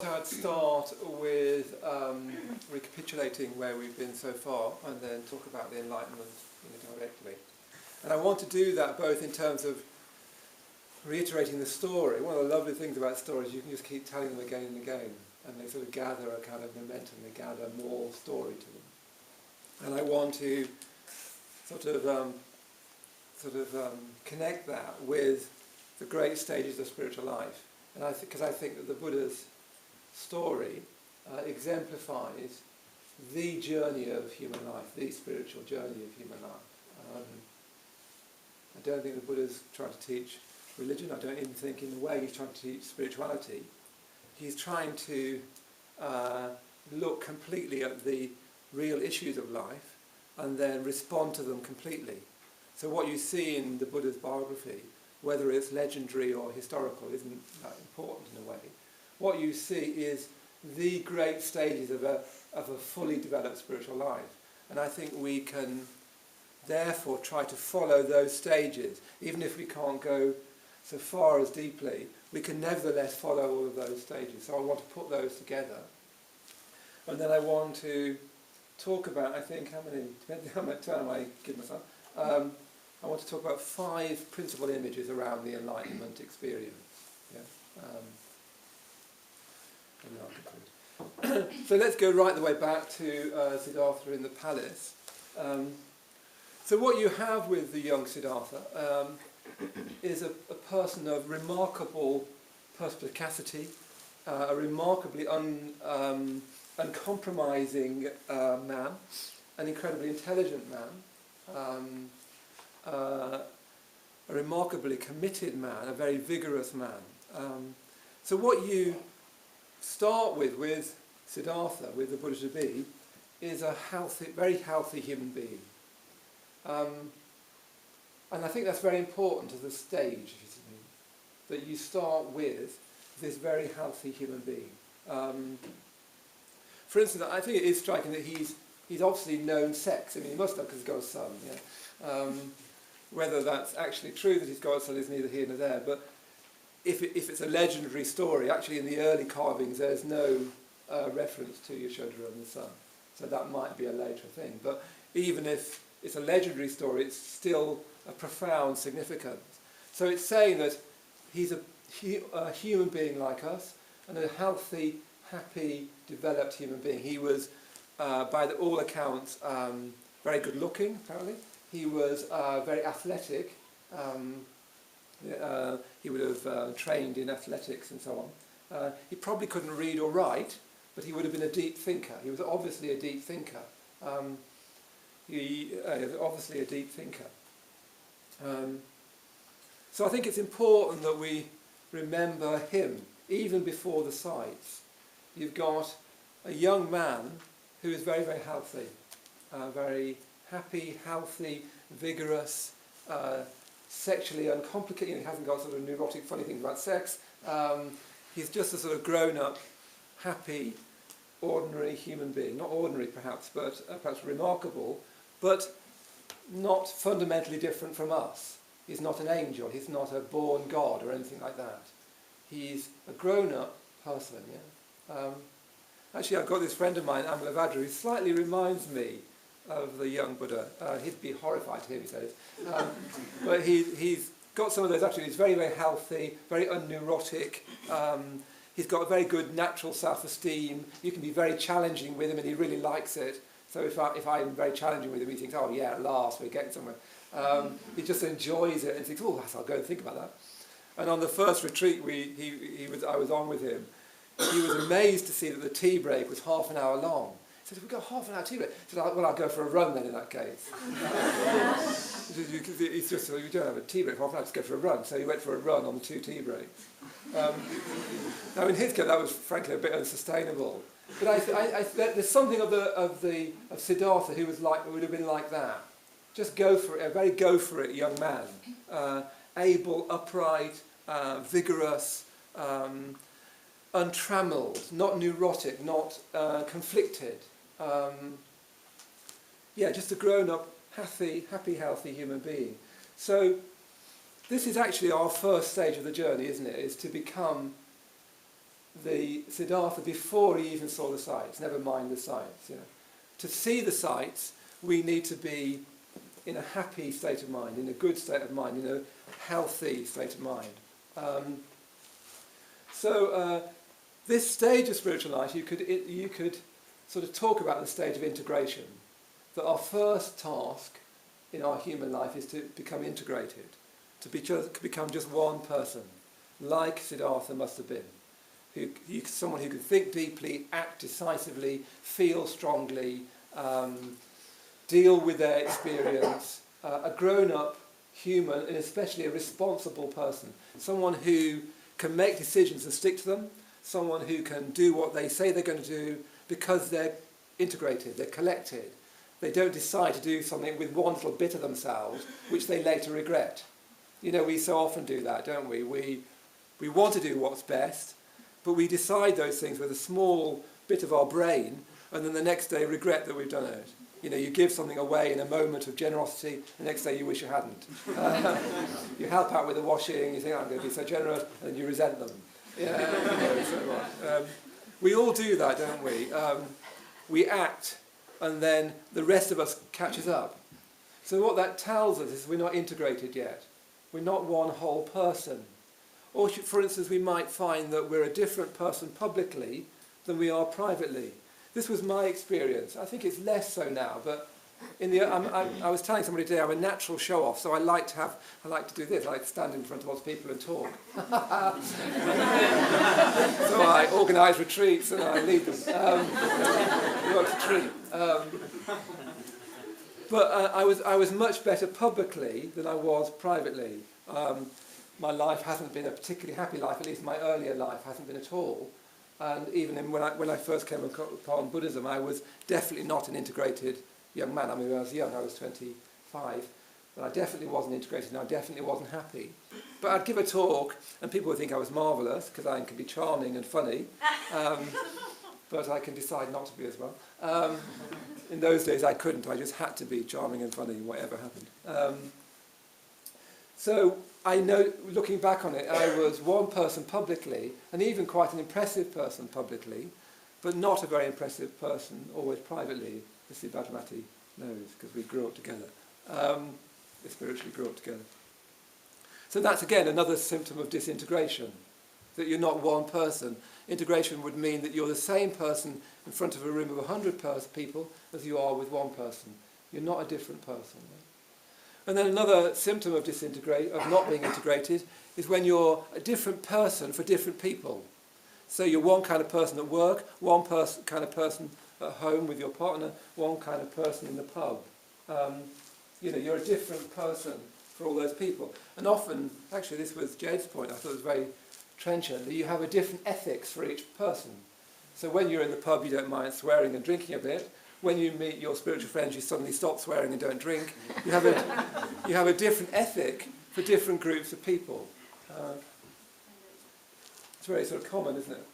I'd start with recapitulating where we've been so far and then talk about the Enlightenment directly. And I want to do that both in terms of reiterating the story. One of the lovely things about stories, you can just keep telling them again and again, and they sort of gather a kind of momentum, they gather more story to them. And I want to sort of connect that with the great stages of spiritual life. And because I think that the Buddha's story exemplifies the journey of human life, the spiritual journey of human life. I don't think the Buddha's trying to teach religion. I don't even think in the way he's trying to teach spirituality. He's trying to look completely at the real issues of life and then respond to them completely. So what you see in the Buddha's biography, whether it's legendary or historical, isn't that important in a way. What you see is the great stages of a fully developed spiritual life. And I think we can therefore try to follow those stages. Even if we can't go so far as deeply, we can nevertheless follow all of those stages. So I want to put those together. And then I want to talk about, I think, depending on how much time I give myself, I want to talk about 5 principal images around the Enlightenment experience. Yeah? And then I'll conclude. So let's go right the way back to Siddhartha in the palace. So what you have with the young Siddhartha is a person of remarkable perspicacity, a remarkably uncompromising man, an incredibly intelligent man, a remarkably committed man, a very vigorous man. So what you start with Siddhartha, with the Buddha-to-be, is a healthy, very healthy human being. And I think that's very important as a stage, that you start with this very healthy human being. For instance, I think it is striking that he's obviously known sex. I mean, he must have because he's got a son. Yeah? Whether that's actually true that he's got a son is neither here nor there, but if it's a legendary story, actually in the early carvings there's no reference to Yashodhara and the son. So that might be a later thing. But even if it's a legendary story, it's still a profound significance. So it's saying that he's a human being like us, and a healthy, happy, developed human being. He was, by all accounts, very good looking, apparently. He was very athletic. He would have trained in athletics and so on. He probably couldn't read or write, but he would have been a deep thinker. He was obviously a deep thinker. So I think it's important that we remember him, even before the sights. You've got a young man who is very, very healthy, very happy, healthy, vigorous, sexually uncomplicated. He hasn't got sort of neurotic, funny things about sex. He's just a sort of grown-up, happy, ordinary human being. Not ordinary, perhaps, but perhaps remarkable, but not fundamentally different from us. He's not an angel. He's not a born god or anything like that. He's a grown-up person. Yeah. Actually, I've got this friend of mine, Maitreyabandhu, who slightly reminds me of the young Buddha. He'd be horrified to hear me say this. But he's got some of those attributes. He's very, very healthy, very unneurotic. He's got a very good natural self-esteem. You can be very challenging with him and he really likes it. So if I'm very challenging with him, he thinks, oh yeah, at last, we're getting somewhere. He just enjoys it and thinks, oh, I'll go and think about that. And on the first retreat I was on with him, he was amazed to see that the tea break was half an hour long. He said, we've got half an hour tea break. He said, well, I'll go for a run then in that case. It's just, you don't have a tea break, half an hour, just go for a run. So he went for a run on the 2 tea breaks. Now in his case, that was frankly a bit unsustainable. But there's something of Siddhartha who would have been like that. Just go for it, a very go for it young man. Able, upright, vigorous, untrammeled, not neurotic, not conflicted. Just a grown-up, happy, healthy human being. So this is actually our first stage of the journey, isn't it? Is to become the Siddhartha before he even saw the sights, never mind the sights. You know. To see the sights, we need to be in a happy state of mind, in a good state of mind, in a healthy state of mind. So this stage of spiritual life, you could sort of talk about the stage of integration. That our first task in our human life is to become integrated, to become just one person, like Siddhartha must have been. Someone who could think deeply, act decisively, feel strongly, deal with their experience, a grown-up human, and especially a responsible person. Someone who can make decisions and stick to them, someone who can do what they say they're going to do because they're integrated, they're collected. They don't decide to do something with one little bit of themselves, which they later regret. You know, we so often do that, don't we? We want to do what's best, but we decide those things with a small bit of our brain, and then the next day regret that we've done it. You know, you give something away in a moment of generosity, the next day you wish you hadn't. You help out with the washing, you think, I'm going to be so generous, and you resent them. Yeah, so on. We all do that, don't we? We act, and then the rest of us catches up. So what that tells us is we're not integrated yet. We're not one whole person. Or, for instance, we might find that we're a different person publicly than we are privately. This was my experience. I think it's less so now, but I was telling somebody today I'm a natural show-off, so I like to do this. I like to stand in front of lots of people and talk. So I organise retreats and I lead them. Work retreat. But I was much better publicly than I was privately. My life hasn't been a particularly happy life, at least my earlier life hasn't been at all. And even when I first came upon Buddhism, I was definitely not an integrated young man. I mean, when I was young, I was 25, but I definitely wasn't integrated and I definitely wasn't happy. But I'd give a talk and people would think I was marvellous because I can be charming and funny, but I can decide not to be as well. In those days I couldn't, I just had to be charming and funny, whatever happened. So I know, looking back on it, I was one person publicly, and even quite an impressive person publicly, but not a very impressive person always privately, as Sibford knows, because we grew up together. We spiritually grew up together. So that's, again, another symptom of disintegration, that you're not one person. Integration would mean that you're the same person in front of a room of 100 people as you are with one person. You're not a different person. And then another symptom of not being integrated is when you're a different person for different people. So you're one kind of person at work, one kind of person at home with your partner, one kind of person in the pub. You're a different person for all those people. And often, actually this was Jade's point, I thought it was very trenchant, that you have a different ethics for each person. So when you're in the pub you don't mind swearing and drinking a bit. When you meet your spiritual friends, you suddenly stop swearing and don't drink. You have a different ethic for different groups of people. It's very sort of common, isn't it?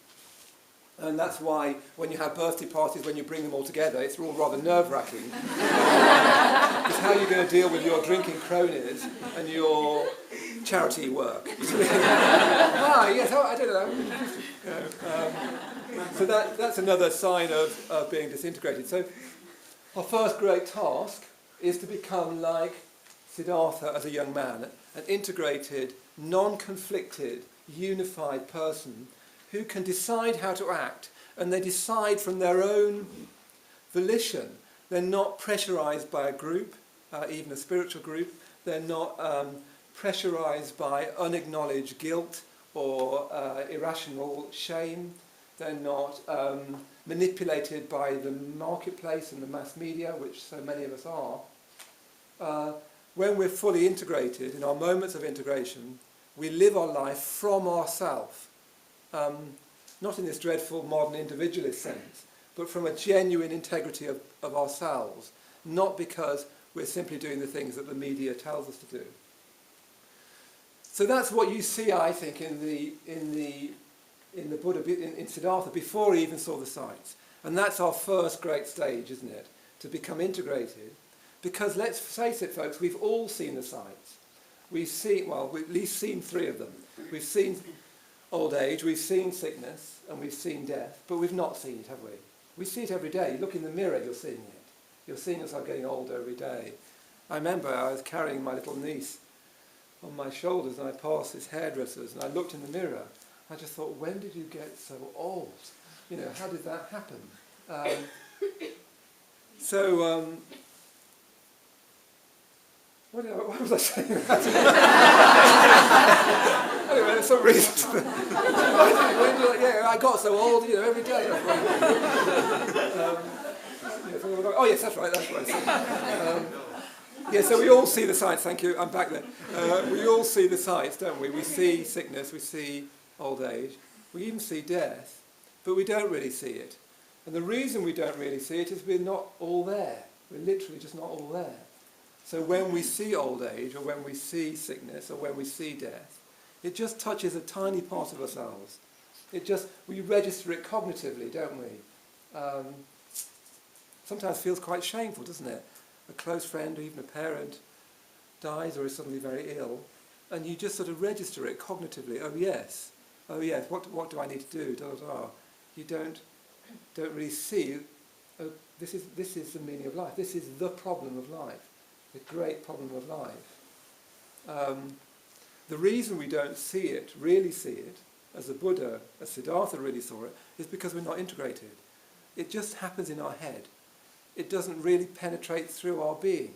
And that's why when you have birthday parties, when you bring them all together, it's all rather nerve-wracking. Because how are you going to deal with your drinking cronies and your charity work? Yes, I don't know. So that's another sign of being disintegrated. So our first great task is to become like Siddhartha as a young man, an integrated, non-conflicted, unified person who can decide how to act, and they decide from their own volition. They're not pressurized by a group, even a spiritual group. They're not pressurized by unacknowledged guilt or irrational shame. They're not manipulated by the marketplace and the mass media, which so many of us are. When we're fully integrated, in our moments of integration, we live our life from ourself. Not in this dreadful modern individualist sense, but from a genuine integrity of ourselves, not because we're simply doing the things that the media tells us to do. So that's what you see, I think, in the Buddha, in Siddhartha, before he even saw the sights. And that's our first great stage, isn't it? To become integrated. Because let's face it, folks, we've all seen the sights. We've at least seen 3 of them. We've seen old age, we've seen sickness and we've seen death, but we've not seen it, have we? We see it every day. You look in the mirror, you're seeing it. You're seeing yourself getting older every day. I remember I was carrying my little niece on my shoulders and I passed this hairdresser's and I looked in the mirror. I just thought, when did you get so old? You know, how did that happen? Why was I saying that? Anyway, there's some reason. I got so old, you know, every day. Oh yes, that's right. So we all see the sights. Thank you. I'm back there. We all see the sights, don't we? We see sickness. We see old age. We even see death, but we don't really see it. And the reason we don't really see it is we're not all there. We're literally just not all there. So when we see old age, or when we see sickness, or when we see death, it just touches a tiny part of ourselves. We register it cognitively, don't we? Sometimes feels quite shameful, doesn't it? A close friend or even a parent dies or is suddenly very ill, and you just sort of register it cognitively. Oh yes, what do I need to do? You don't really see. This is the meaning of life. This is the problem of life, the great problem of life. The reason we don't really see it, as the Buddha, as Siddhartha really saw it, is because we're not integrated. It just happens in our head. It doesn't really penetrate through our being.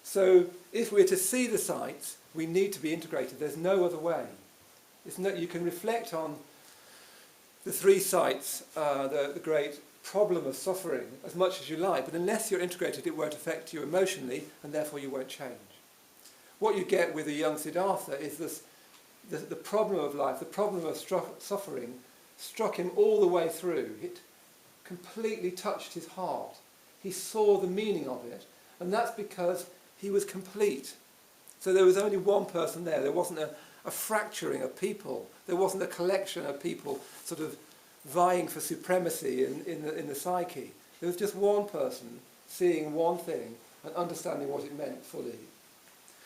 So if we're to see the sights, we need to be integrated. There's no other way. You can reflect on the three sights, the great problem of suffering, as much as you like, but unless you're integrated, it won't affect you emotionally, and therefore you won't change. What you get with a young Siddhartha is the problem of life, the problem of suffering, struck him all the way through. It completely touched his heart. He saw the meaning of it, and that's because he was complete. So there was only one person there. There wasn't a fracturing of people. There wasn't a collection of people sort of vying for supremacy in the psyche. There was just one person seeing one thing and understanding what it meant fully.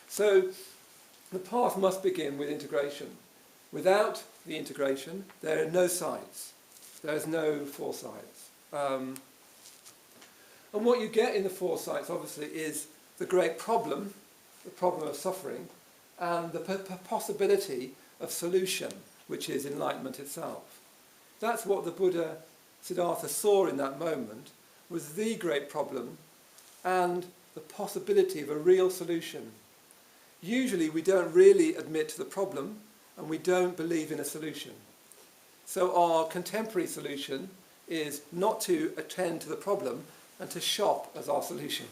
So the path must begin with integration. Without the integration, there are no sights. There is no foresights. And what you get in the foresights, obviously, is the great problem, the problem of suffering, and the possibility of solution, which is enlightenment itself. That's what the Buddha Siddhartha saw in that moment, was the great problem and the possibility of a real solution. Usually we don't really admit to the problem and we don't believe in a solution. So our contemporary solution is not to attend to the problem and to shop as our solution.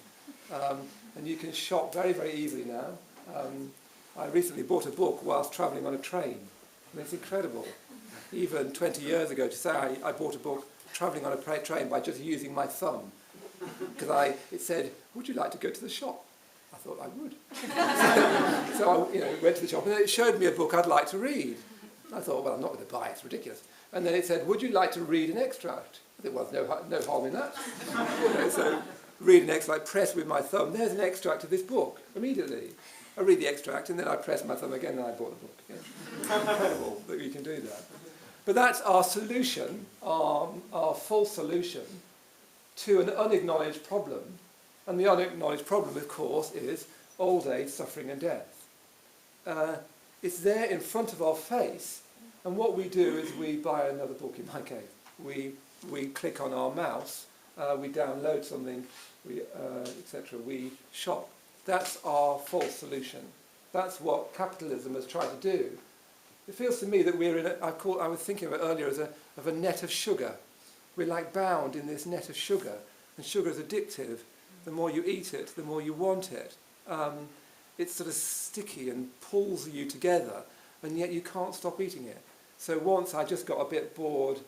And you can shop very, very easily now. I recently bought a book whilst travelling on a train. And it's incredible. Even 20 years ago, to say I bought a book travelling on a train by just using my thumb. Because it said, would you like to go to the shop? I thought I would. So I went to the shop and it showed me a book I'd like to read. I thought, well, I'm not going to buy it, it's ridiculous. And then it said, would you like to read an extract? I thought, well, no harm in that. So read an extract, press with my thumb, there's an extract of this book, immediately. I read the extract and then I press my thumb again and I bought the book. Yeah. Incredible that we can do that. But that's our solution, our full solution to an unacknowledged problem. And the unacknowledged problem, of course, is old age, suffering and death. It's there in front of our face, and what we do is we buy another book, in my case. We click on our mouse, we download something, etc. We shop. That's our false solution. That's what capitalism has tried to do. It feels to me that we're in I was thinking of it earlier as of a net of sugar. We're like bound in this net of sugar, and sugar is addictive. The more you eat it, the more you want it. It's sort of sticky and pulls you together, and yet you can't stop eating it. So once I just got a bit bored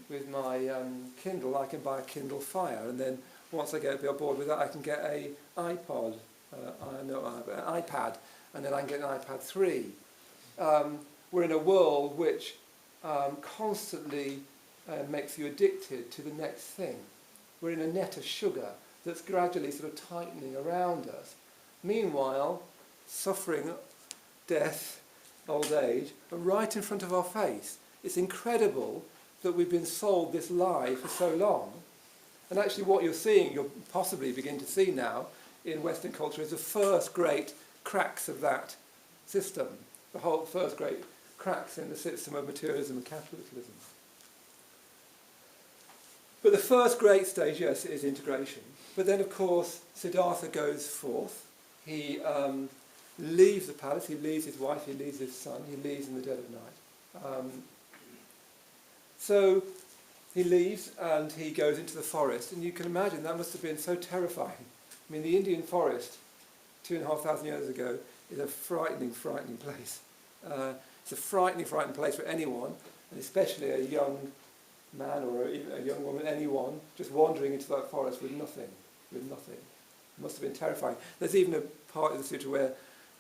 with my Kindle, I can buy a Kindle Fire, and then once I get a bit bored with that, I can get an iPad, and then I can get an iPad 3. We're in a world which constantly makes you addicted to the next thing. We're in a net of sugar that's gradually sort of tightening around us. Meanwhile, suffering, death, old age are right in front of our face. It's incredible that we've been sold this lie for so long. And actually what you're seeing, you'll possibly begin to see now in Western culture, is the first great cracks of that system. The whole first great cracks in the system of materialism and capitalism. But the first great stage, yes, is integration. But then, of course, Siddhartha goes forth. He leaves the palace, he leaves his wife, he leaves his son, he leaves in the dead of night. So he leaves and he goes into the forest, and you can imagine that must have been so terrifying. I mean, the Indian forest 2,500 years ago is a frightening, frightening place. It's a frightening, frightening place for anyone, and especially a young man or a young woman, anyone, just wandering into that forest with nothing. It must have been terrifying. There's even a part of the sutra where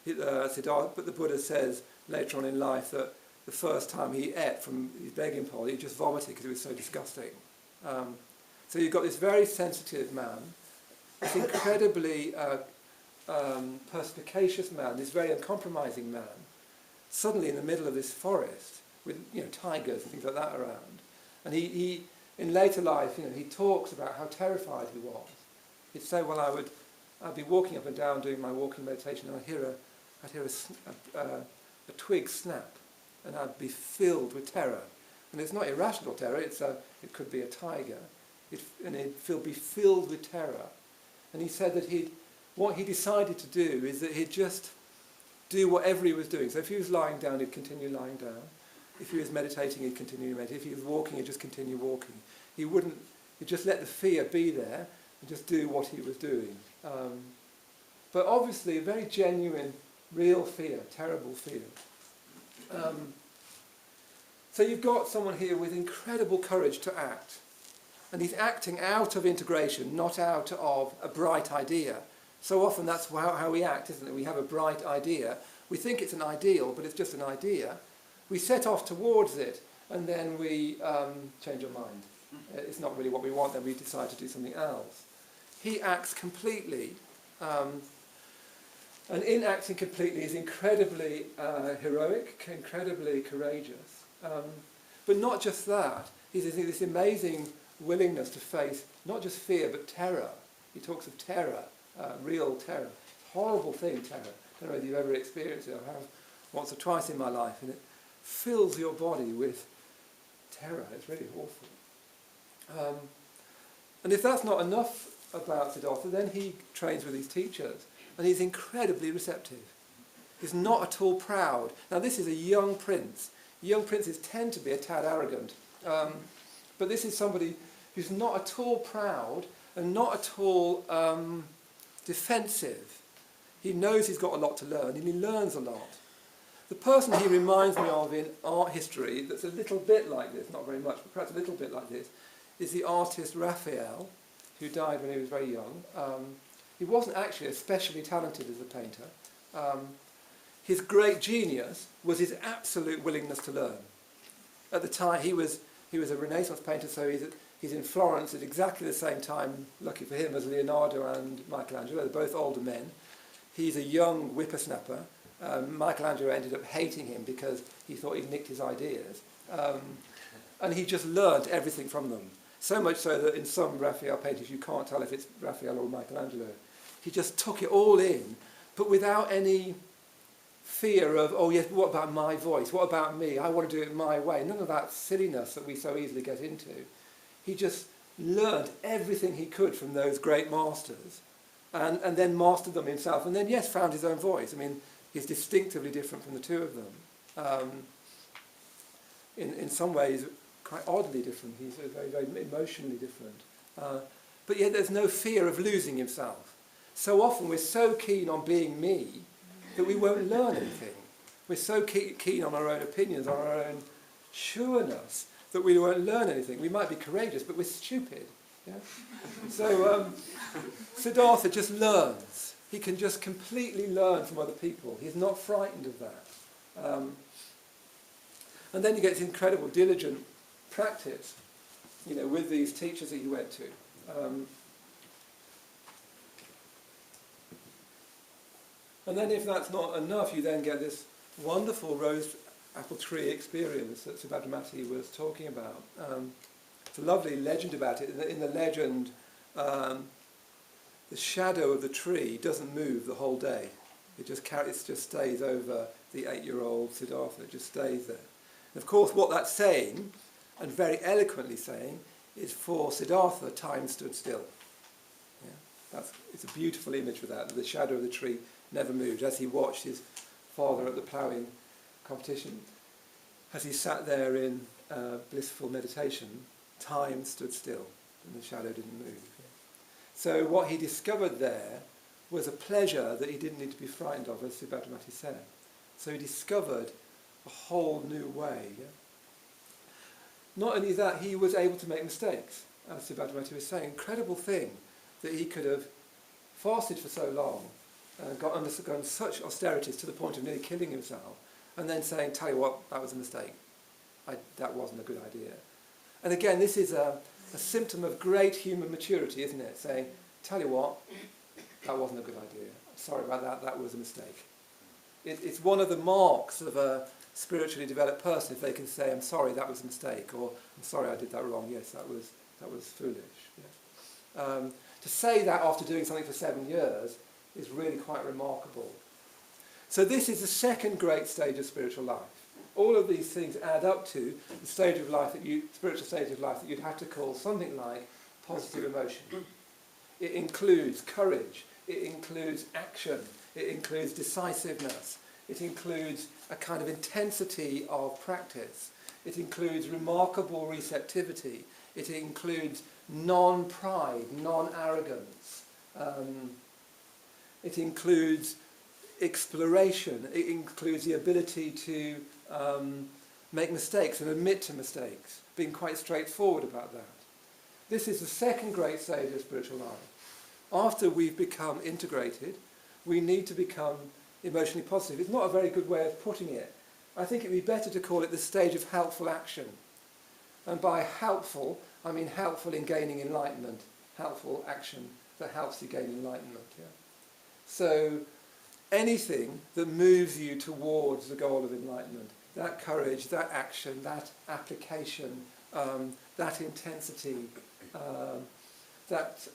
Siddhartha, but the Buddha says later on in life that the first time he ate from his begging bowl, he just vomited because it was so disgusting. So you've got this very sensitive man, this incredibly perspicacious man, this very uncompromising man, suddenly in the middle of this forest with tigers and things like that around. And he in later life, he talks about how terrified he was. He'd say, well, I'd be walking up and down doing my walking meditation, and I'd hear a twig snap, and I'd be filled with terror. And it's not irrational terror, it could be a tiger. And he'd be filled with terror. And he said that what he decided to do is that he'd just do whatever he was doing. So if he was lying down, he'd continue lying down. If he was meditating, he'd continue meditating. If he was walking, he'd just continue walking. He'd just let the fear be there and just do what he was doing. But obviously a very genuine, real fear, terrible fear. So you've got someone here with incredible courage to act. And he's acting out of integration, not out of a bright idea. So often that's how we act, isn't it? We have a bright idea. We think it's an ideal, but it's just an idea. We set off towards it, and then we change our mind. It's not really what we want, then we decide to do something else. He acts completely, and in acting completely is incredibly heroic, incredibly courageous. But not just that, he's this amazing willingness to face not just fear, but terror. He talks of terror, real terror. Horrible thing, terror. I don't know whether you've ever experienced it. I have once or twice in my life, and it fills your body with terror. It's really awful. And if that's not enough about Siddhartha, then he trains with his teachers, and he's incredibly receptive. He's not at all proud. Now this is a young prince. Young princes tend to be a tad arrogant, but this is somebody who's not at all proud and not at all defensive. He knows he's got a lot to learn, and he learns a lot. The person he reminds me of in art history that's a little bit like this, not very much, but perhaps a little bit like this, is the artist Raphael, who died when he was very young. He wasn't actually especially talented as a painter. His great genius was his absolute willingness to learn. At the time, he was a Renaissance painter, so he's in Florence at exactly the same time, lucky for him, as Leonardo and Michelangelo. They're both older men. He's a young whippersnapper. Michelangelo ended up hating him because he thought he'd nicked his ideas. And he just learned everything from them. So much so that in some Raphael paintings you can't tell if it's Raphael or Michelangelo. He just took it all in, but without any fear of, oh yes, what about my voice? What about me? I want to do it my way. None of that silliness that we so easily get into. He just learned everything he could from those great masters and then mastered them himself. And then, yes, found his own voice. I mean, he's distinctively different from the two of them. In some ways, quite oddly different. He's very, very emotionally different. But yet there's no fear of losing himself. So often we're so keen on being me that we won't learn anything. We're so keen on our own opinions, on our own sureness, that we won't learn anything. We might be courageous, but we're stupid. Yeah? So Siddhartha just learns. He can just completely learn from other people. He's not frightened of that. And then he gets incredible, diligent practice, with these teachers that he went to. And then if that's not enough, you then get this wonderful rose apple tree experience that Sibford was talking about. It's a lovely legend about it. In the legend, the shadow of the tree doesn't move the whole day. It just stays over the 8-year-old Siddhartha. It just stays there. And of course, what that's saying, and very eloquently saying, is for Siddhartha, time stood still. Yeah? It's a beautiful image for that. The shadow of the tree never moved as he watched his father at the ploughing competition. As he sat there in blissful meditation, time stood still and the shadow didn't move. Yeah? So what he discovered there was a pleasure that he didn't need to be frightened of, as Sibford said. So he discovered a whole new way. Yeah? Not only that, he was able to make mistakes, as Sibford was saying. Incredible thing that he could have fasted for so long and undergone such austerities to the point of nearly killing himself, and then saying, tell you what, that was a mistake. That wasn't a good idea. And again, this is a symptom of great human maturity, isn't it? Saying, tell you what, that wasn't a good idea. Sorry about that, that was a mistake. It's one of the marks of a spiritually developed person if they can say, I'm sorry, that was a mistake, or I'm sorry, I did that wrong. Yes, that was foolish. Yeah. To say that after doing something for 7 years is really quite remarkable. So this is the second great stage of spiritual life. All of these things add up to the stage of life spiritual stage of life that you'd have to call something like positive emotion. It includes courage, it includes action, it includes decisiveness, it includes a kind of intensity of practice, it includes remarkable receptivity, it includes non-pride, non-arrogance, it includes exploration, it includes the ability to make mistakes and admit to mistakes, being quite straightforward about that. This is the second great stage of spiritual life. After we've become integrated, we need to become emotionally positive. It's not a very good way of putting it. I think it would be better to call it the stage of helpful action. And by helpful, I mean helpful in gaining enlightenment, helpful action that helps you gain enlightenment. Yeah? So anything that moves you towards the goal of enlightenment, that courage, that action, that application, that intensity, that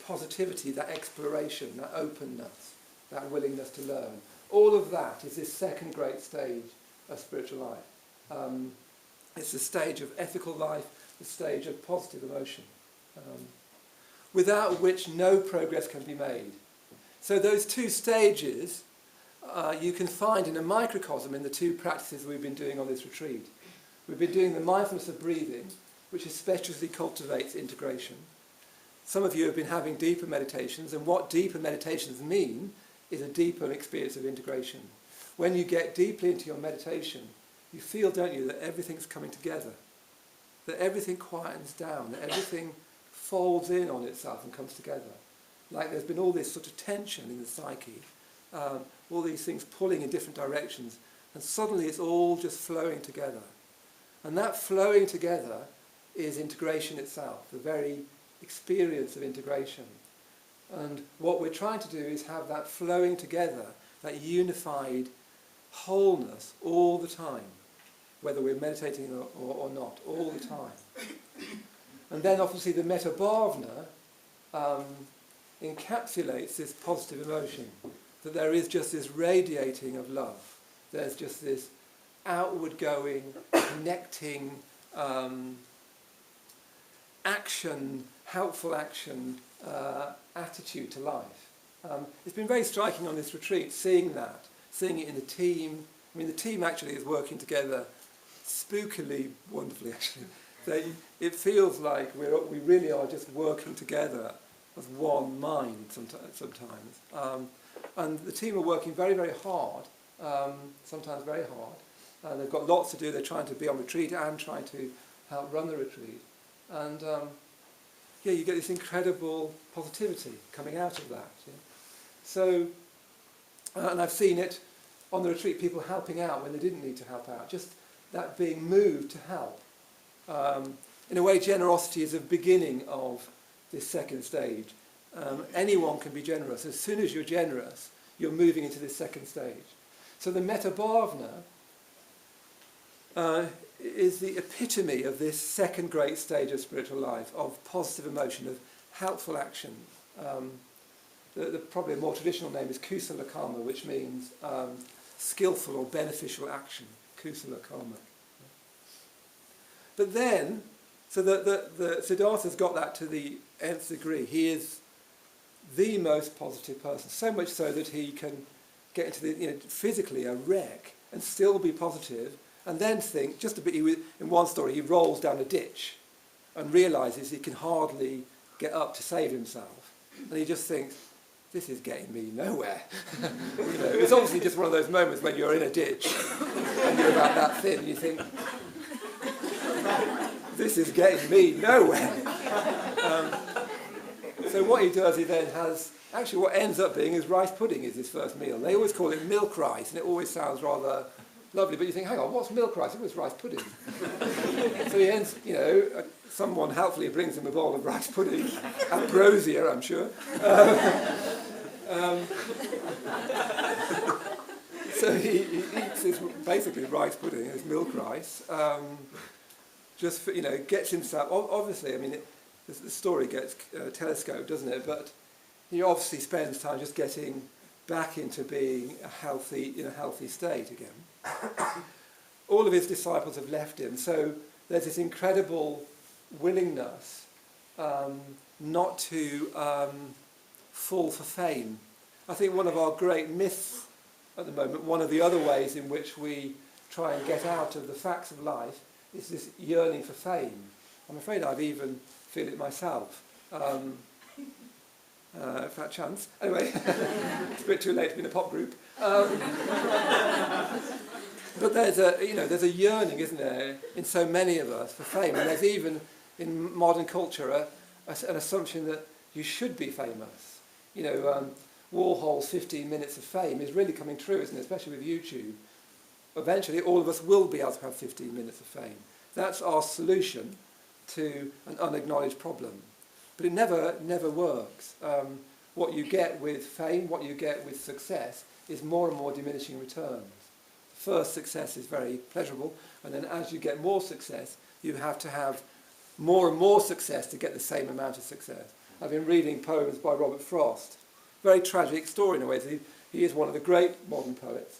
positivity, that exploration, that openness, that willingness to learn, all of that is this second great stage of spiritual life. It's the stage of ethical life, the stage of positive emotion, without which no progress can be made. So those two stages you can find in a microcosm in the two practices we've been doing on this retreat. We've been doing the mindfulness of breathing, which especially cultivates integration. Some of you have been having deeper meditations, and what deeper meditations mean is a deeper experience of integration. When you get deeply into your meditation, you feel, don't you, that everything's coming together, that everything quietens down, that everything folds in on itself and comes together. Like there's been all this sort of tension in the psyche, all these things pulling in different directions, and suddenly it's all just flowing together. And that flowing together is integration itself, the very experience of integration. And what we're trying to do is have that flowing together, that unified wholeness all the time, whether we're meditating or not, all the time. And then obviously the metta bhavana encapsulates this positive emotion, that there is just this radiating of love. There's just this outward going, connecting action, helpful action attitude to life. It's been very striking on this retreat, seeing it in the team. I mean, the team actually is working together spookily, wonderfully actually. It feels like we really are just working together as one mind sometimes. And the team are working very, very hard, sometimes very hard. They've got lots to do. They're trying to be on retreat and trying to help run the retreat. And you get this incredible positivity coming out of that. Yeah? So, and I've seen it on the retreat, people helping out when they didn't need to help out, just that being moved to help. In a way, generosity is the beginning of this second stage. Anyone can be generous. As soon as you're generous, you're moving into this second stage. So the Maitreyabandhu is the epitome of this second great stage of spiritual life, of positive emotion, of helpful action. Probably a more traditional name is kusala karma, which means skillful or beneficial action, kusala karma. But then, so the Siddhartha's got that to the nth degree. He is the most positive person, so much so that he can get into the, physically a wreck and still be positive, and then think, just a bit, in one story, he rolls down a ditch and realises he can hardly get up to save himself. And he just thinks, this is getting me nowhere. It's obviously just one of those moments when you're in a ditch and you're about that thin, and you think, this is getting me nowhere. So what he does, he then has, actually what ends up being is rice pudding is his first meal. They always call it milk rice, and it always sounds rather lovely, but you think, hang on, what's milk rice? It was rice pudding. So he ends, someone helpfully brings him a bowl of rice pudding, ambrosia, I'm sure. So he eats his basically rice pudding, his milk rice, just for, gets himself, obviously, the story gets telescoped, doesn't it? But he obviously spends time just getting back into being in a healthy state again. All of his disciples have left him, so there's this incredible willingness not to fall for fame. I think one of our great myths at the moment, one of the other ways in which we try and get out of the facts of life, is this yearning for fame. I'm afraid I've even feel it myself. If that chance. Anyway, it's a bit too late to be in a pop group. But there's a yearning, isn't there, in so many of us for fame, and there's even in modern culture an assumption that you should be famous. Warhol's 15 minutes of fame is really coming true, isn't it? Especially with YouTube. Eventually, all of us will be able to have 15 minutes of fame. That's our solution to an unacknowledged problem. But it never works. What you get with fame, what you get with success, is more and more diminishing returns. First success is very pleasurable, and then as you get more success, you have to have more and more success to get the same amount of success. I've been reading poems by Robert Frost. Very tragic story in a way. He is one of the great modern poets.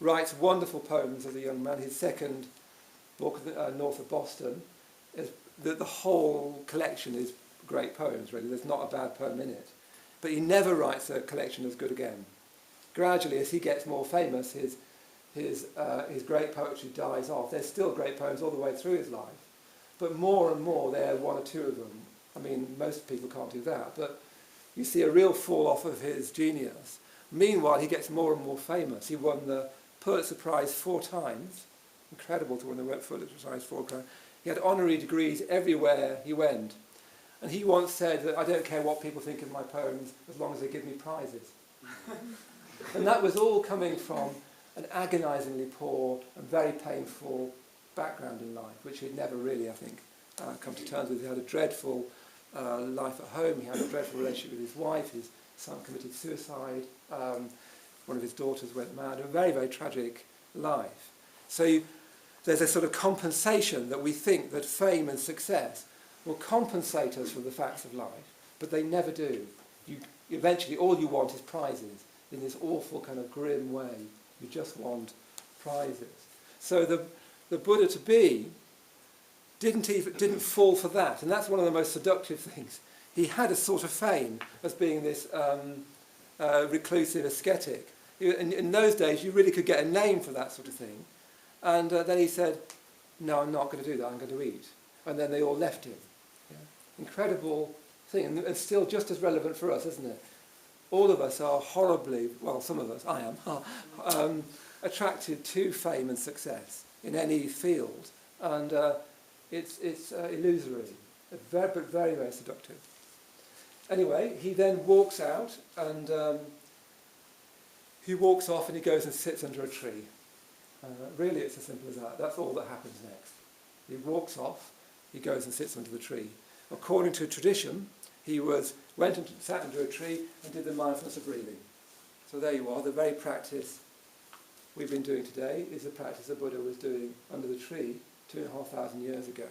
Writes wonderful poems as a young man. His second book, North of Boston, is the whole collection is great poems, really. There's not a bad poem in it. But he never writes a collection as good again. Gradually, as he gets more famous, his great poetry dies off. There's still great poems all the way through his life. But more and more, there are one or two of them. Most people can't do that. But you see a real fall off of his genius. Meanwhile, he gets more and more famous. He won the Pulitzer Prize 4 times. Incredible to win the Pulitzer Prize 4 times. He had honorary degrees everywhere he went. And he once said that I don't care what people think of my poems as long as they give me prizes. And that was all coming from an agonisingly poor and very painful background in life, which he'd never really, I think, come to terms with. He had a dreadful life at home. He had a dreadful relationship with his wife. His son committed suicide. One of his daughters went mad. A very, very tragic life. So there's a sort of compensation that we think that fame and success will compensate us for the facts of life, but they never do. Eventually, all you want is prizes in this awful kind of grim way. You just want prizes. So the Buddha to be didn't fall for that, and that's one of the most seductive things. He had a sort of fame as being this reclusive ascetic. In those days, you really could get a name for that sort of thing. And then he said, no, I'm not going to do that, I'm going to eat. And then they all left him. Yeah? Incredible thing, and still just as relevant for us, isn't it? All of us are horribly, well, some of us, I am, attracted to fame and success in any field. And it's illusory, but very, very seductive. Anyway, he then walks out, and he walks off and he goes and sits under a tree. Really, it's as simple as that. That's all that happens next. He walks off, he goes and sits under the tree. According to tradition, he went and sat under a tree and did the mindfulness of breathing. So there you are, the very practice we've been doing today is the practice the Buddha was doing under the tree 2,500 years ago.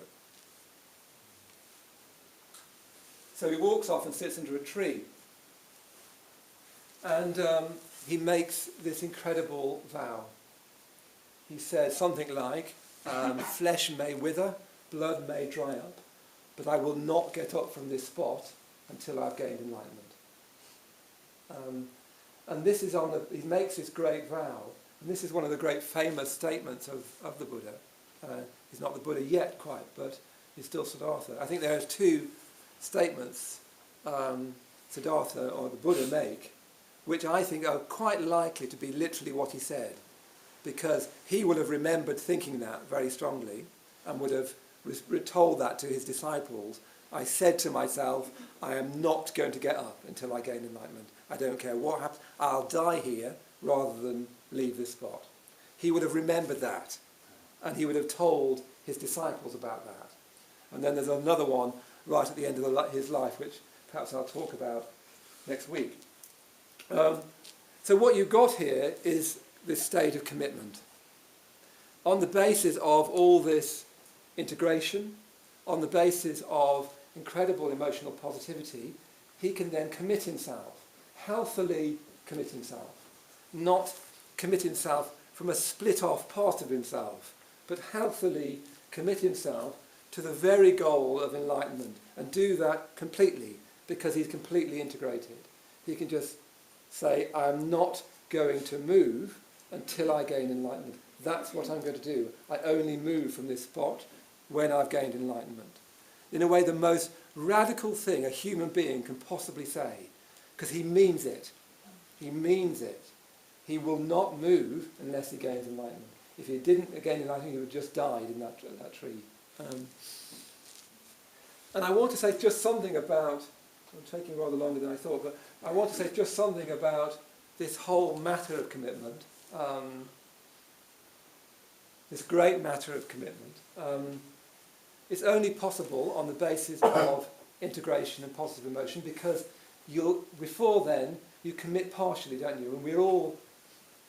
So he walks off and sits under a tree. And he makes this incredible vow. He says something like, flesh may wither, blood may dry up, but I will not get up from this spot until I've gained enlightenment. And this is he makes this great vow, and this is one of the great famous statements of the Buddha. He's not the Buddha yet quite, but he's still Siddhartha. I think there are two statements Siddhartha or the Buddha make, which I think are quite likely to be literally what he said, because he would have remembered thinking that very strongly and would have told that to his disciples. I said to myself, I am not going to get up until I gain enlightenment. I don't care what happens. I'll die here rather than leave this spot. He would have remembered that, and he would have told his disciples about that. And then there's another one right at the end of his life, which perhaps I'll talk about next week. So what you've got here is this state of commitment. On the basis of all this integration, on the basis of incredible emotional positivity, he can then commit himself, healthily commit himself, not commit himself from a split-off part of himself, but healthily commit himself to the very goal of enlightenment, and do that completely, because he's completely integrated. He can just say, I'm not going to move until I gain enlightenment. That's what I'm going to do. I only move from this spot when I've gained enlightenment. In a way, the most radical thing a human being can possibly say, because he means it. He means it. He will not move unless he gains enlightenment. If he didn't gain enlightenment, he would have just died in that tree. And I want to say just something about, I'm taking rather longer than I thought, but I want to say just something about this whole matter of commitment, this great matter of commitment. It's only possible on the basis of integration and positive emotion, because before then you commit partially, don't you? And we're all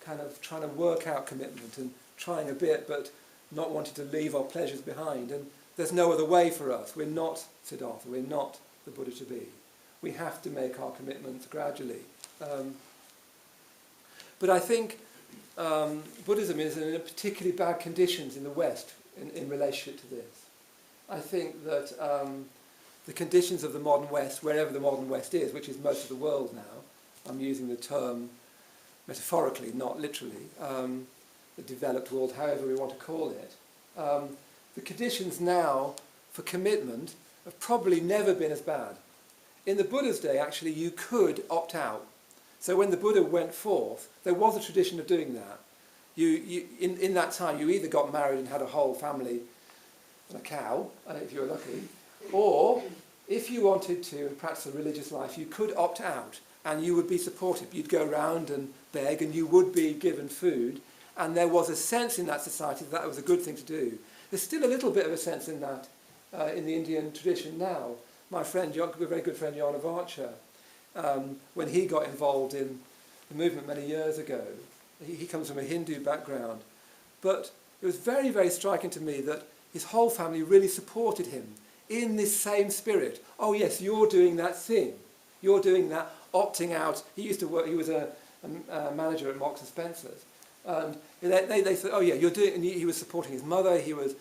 kind of trying to work out commitment and trying a bit, but not wanting to leave our pleasures behind. And there's no other way for us. We're not Siddhartha. We're not the Buddha to be. We have to make our commitments gradually. But I think Buddhism is in particularly bad conditions in the West in relationship to this. I think that the conditions of the modern West, wherever the modern West is, which is most of the world now, I'm using the term metaphorically, not literally, the developed world, however we want to call it, the conditions now for commitment have probably never been as bad. In the Buddha's day, actually, you could opt out. So when the Buddha went forth, there was a tradition of doing that. In that time, you either got married and had a whole family and a cow, if you were lucky, or if you wanted to practice a religious life, you could opt out and you would be supported. You'd go around and beg, and you would be given food, and there was a sense in that society that was a good thing to do. There's still a little bit of a sense in that in the Indian tradition now. My friend, a very good friend, Jan of Archer, when he got involved in the movement many years ago, he comes from a Hindu background, but it was very, very striking to me that his whole family really supported him in this same spirit. Oh yes, you're doing that thing. You're doing that, opting out. He used to work, he was a manager at Marks and Spencer's. And they said, oh yeah, you're doing, and he was supporting his mother, he was,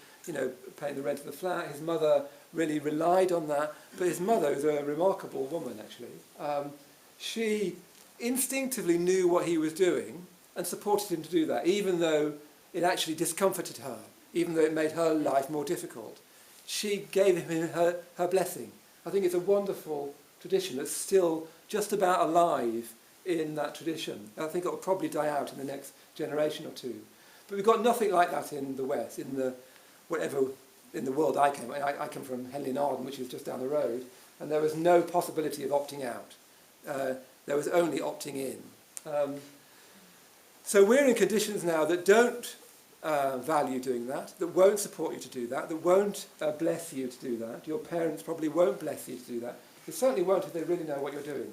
paying the rent of the flat. His mother really relied on that. But his mother was a remarkable woman, actually. She instinctively knew what he was doing and supported him to do that, even though it actually discomforted her, even though it made her life more difficult. She gave him her blessing. I think it's a wonderful tradition that's still just about alive in that tradition. I think it will probably die out in the next generation or two. But we've got nothing like that in the West, in the world I came from. I come from Henley in Arden, which is just down the road, and there was no possibility of opting out. There was only opting in. So we're in conditions now that don't value doing that won't support you to do that won't bless you to do that. Your parents probably won't bless you to do that. They certainly won't if they really know what you're doing.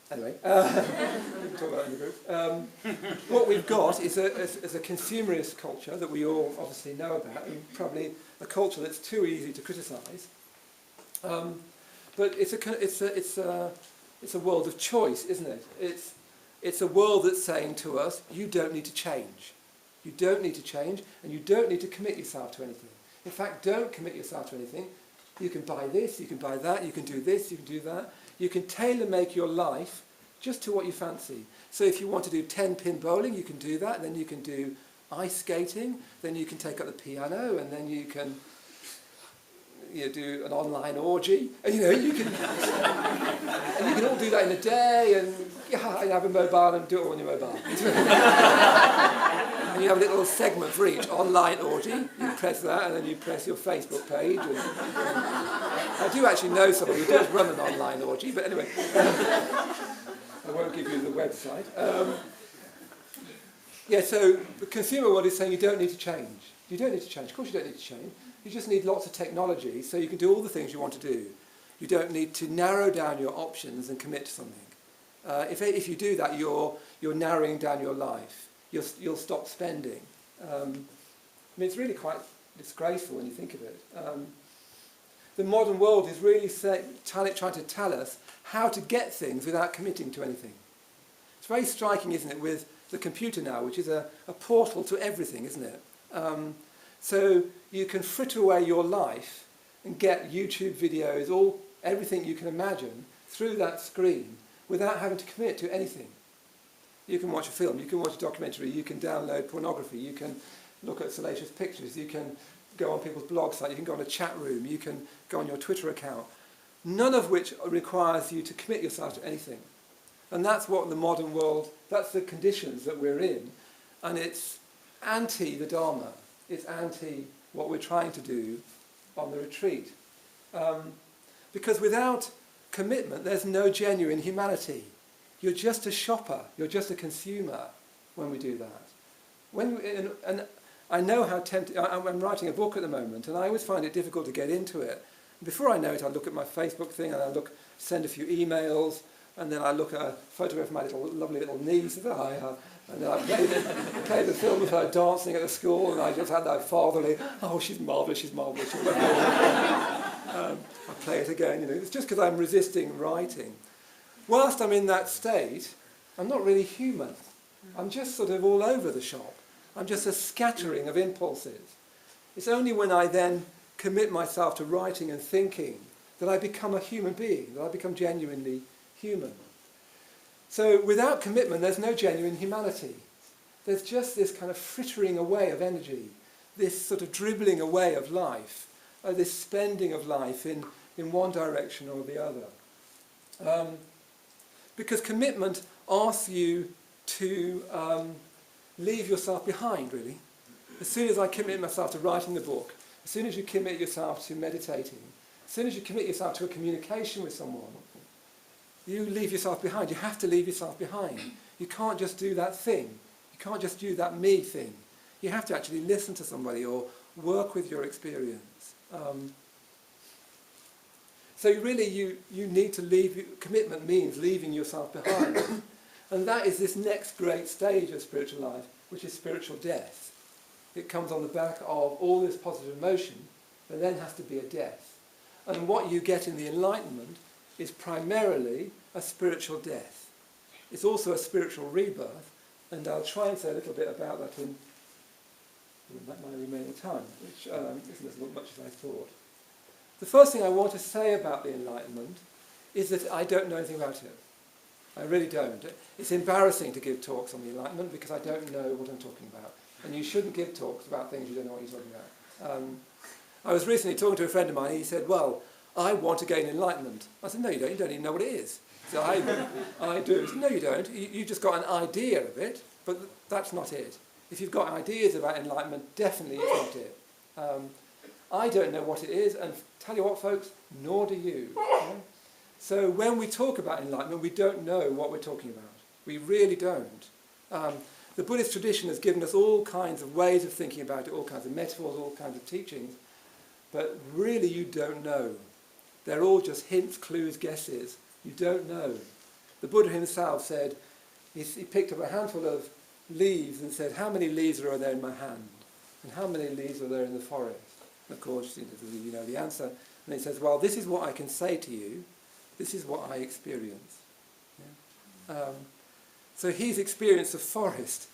Anyway, we can talk about it in the group. What we've got is a consumerist culture that we all obviously know about, and probably a culture that's too easy to criticise. But it's a world of choice, isn't it? It's a world that's saying to us, you don't need to change. You don't need to change, and you don't need to commit yourself to anything. In fact, don't commit yourself to anything. You can buy this, you can buy that, you can do this, you can do that. You can tailor-make your life just to what you fancy. So if you want to do 10-pin bowling, you can do that. Then you can do ice skating. Then you can take up the piano, and then you can do an online orgy. And, you can and you can all do that in a day. And you have a mobile and do it all on your mobile. And you have a little segment for each online orgy. You press that, and then you press your Facebook page. And I do actually know somebody who does run an online orgy, but anyway, I won't give you the website. So the consumer world is saying you don't need to change. You don't need to change. Of course you don't need to change. You just need lots of technology so you can do all the things you want to do. You don't need to narrow down your options and commit to something. If you do that, you're narrowing down your life. You'll stop spending. It's really quite disgraceful when you think of it. The modern world is really trying to tell us how to get things without committing to anything. It's very striking, isn't it, with the computer now, which is a portal to everything, isn't it? So you can fritter away your life and get YouTube videos, everything you can imagine through that screen without having to commit to anything. You can watch a film, you can watch a documentary, you can download pornography, you can look at salacious pictures, you can go on people's blog site, you can go on a chat room, you can go on your Twitter account, none of which requires you to commit yourself to anything. And that's what the modern world, that's the conditions that we're in, and it's anti the Dharma, it's anti what we're trying to do on the retreat. Because without commitment, there's no genuine humanity. You're just a shopper, you're just a consumer when we do that. And I know how tempted, I'm writing a book at the moment, and I always find it difficult to get into it. Before I know it, I look at my Facebook thing, and send a few emails, and then I look at a photograph of my lovely little niece, and then I play the film of her dancing at the school, and I just had that fatherly, oh, she's marvellous, she's marvellous. I play it again, It's just because I'm resisting writing. Whilst I'm in that state, I'm not really human. I'm just sort of all over the shop. I'm just a scattering of impulses. It's only when I then commit myself to writing and thinking that I become a human being, that I become genuinely human. So without commitment, there's no genuine humanity. There's just this kind of frittering away of energy, this sort of dribbling away of life, this spending of life in one direction or the other. Because commitment asks you to leave yourself behind, really. As soon as I commit myself to writing the book, as soon as you commit yourself to meditating, as soon as you commit yourself to a communication with someone, you leave yourself behind. You have to leave yourself behind. You can't just do that thing. You can't just do that me thing. You have to actually listen to somebody or work with your experience. So really you need to leave. Commitment means leaving yourself behind. And that is this next great stage of spiritual life, which is spiritual death. It comes on the back of all this positive emotion, but then has to be a death. And what you get in the Enlightenment is primarily a spiritual death. It's also a spiritual rebirth, and I'll try and say a little bit about that in my remaining time, which isn't as much as I thought. The first thing I want to say about the Enlightenment is that I don't know anything about it. I really don't. It's embarrassing to give talks on the Enlightenment because I don't know what I'm talking about. And you shouldn't give talks about things you don't know what you're talking about. I was recently talking to a friend of mine, and he said, well, I want to gain enlightenment. I said, no, you don't. You don't even know what it is. So I do. He said, no, you don't. You've just got an idea of it, but that's not it. If you've got ideas about enlightenment, definitely it's not it. I don't know what it is, and tell you what, folks, nor do you. So when we talk about enlightenment, we don't know what we're talking about. We really don't. The Buddhist tradition has given us all kinds of ways of thinking about it, all kinds of metaphors, all kinds of teachings, but really you don't know. They're all just hints, clues, guesses. You don't know. The Buddha himself said, he picked up a handful of leaves and said, how many leaves are there in my hand? And how many leaves are there in the forest? And of course, you know the answer. And he says, well, this is what I can say to you. This is what I experience. Yeah? So he's experienced the forest.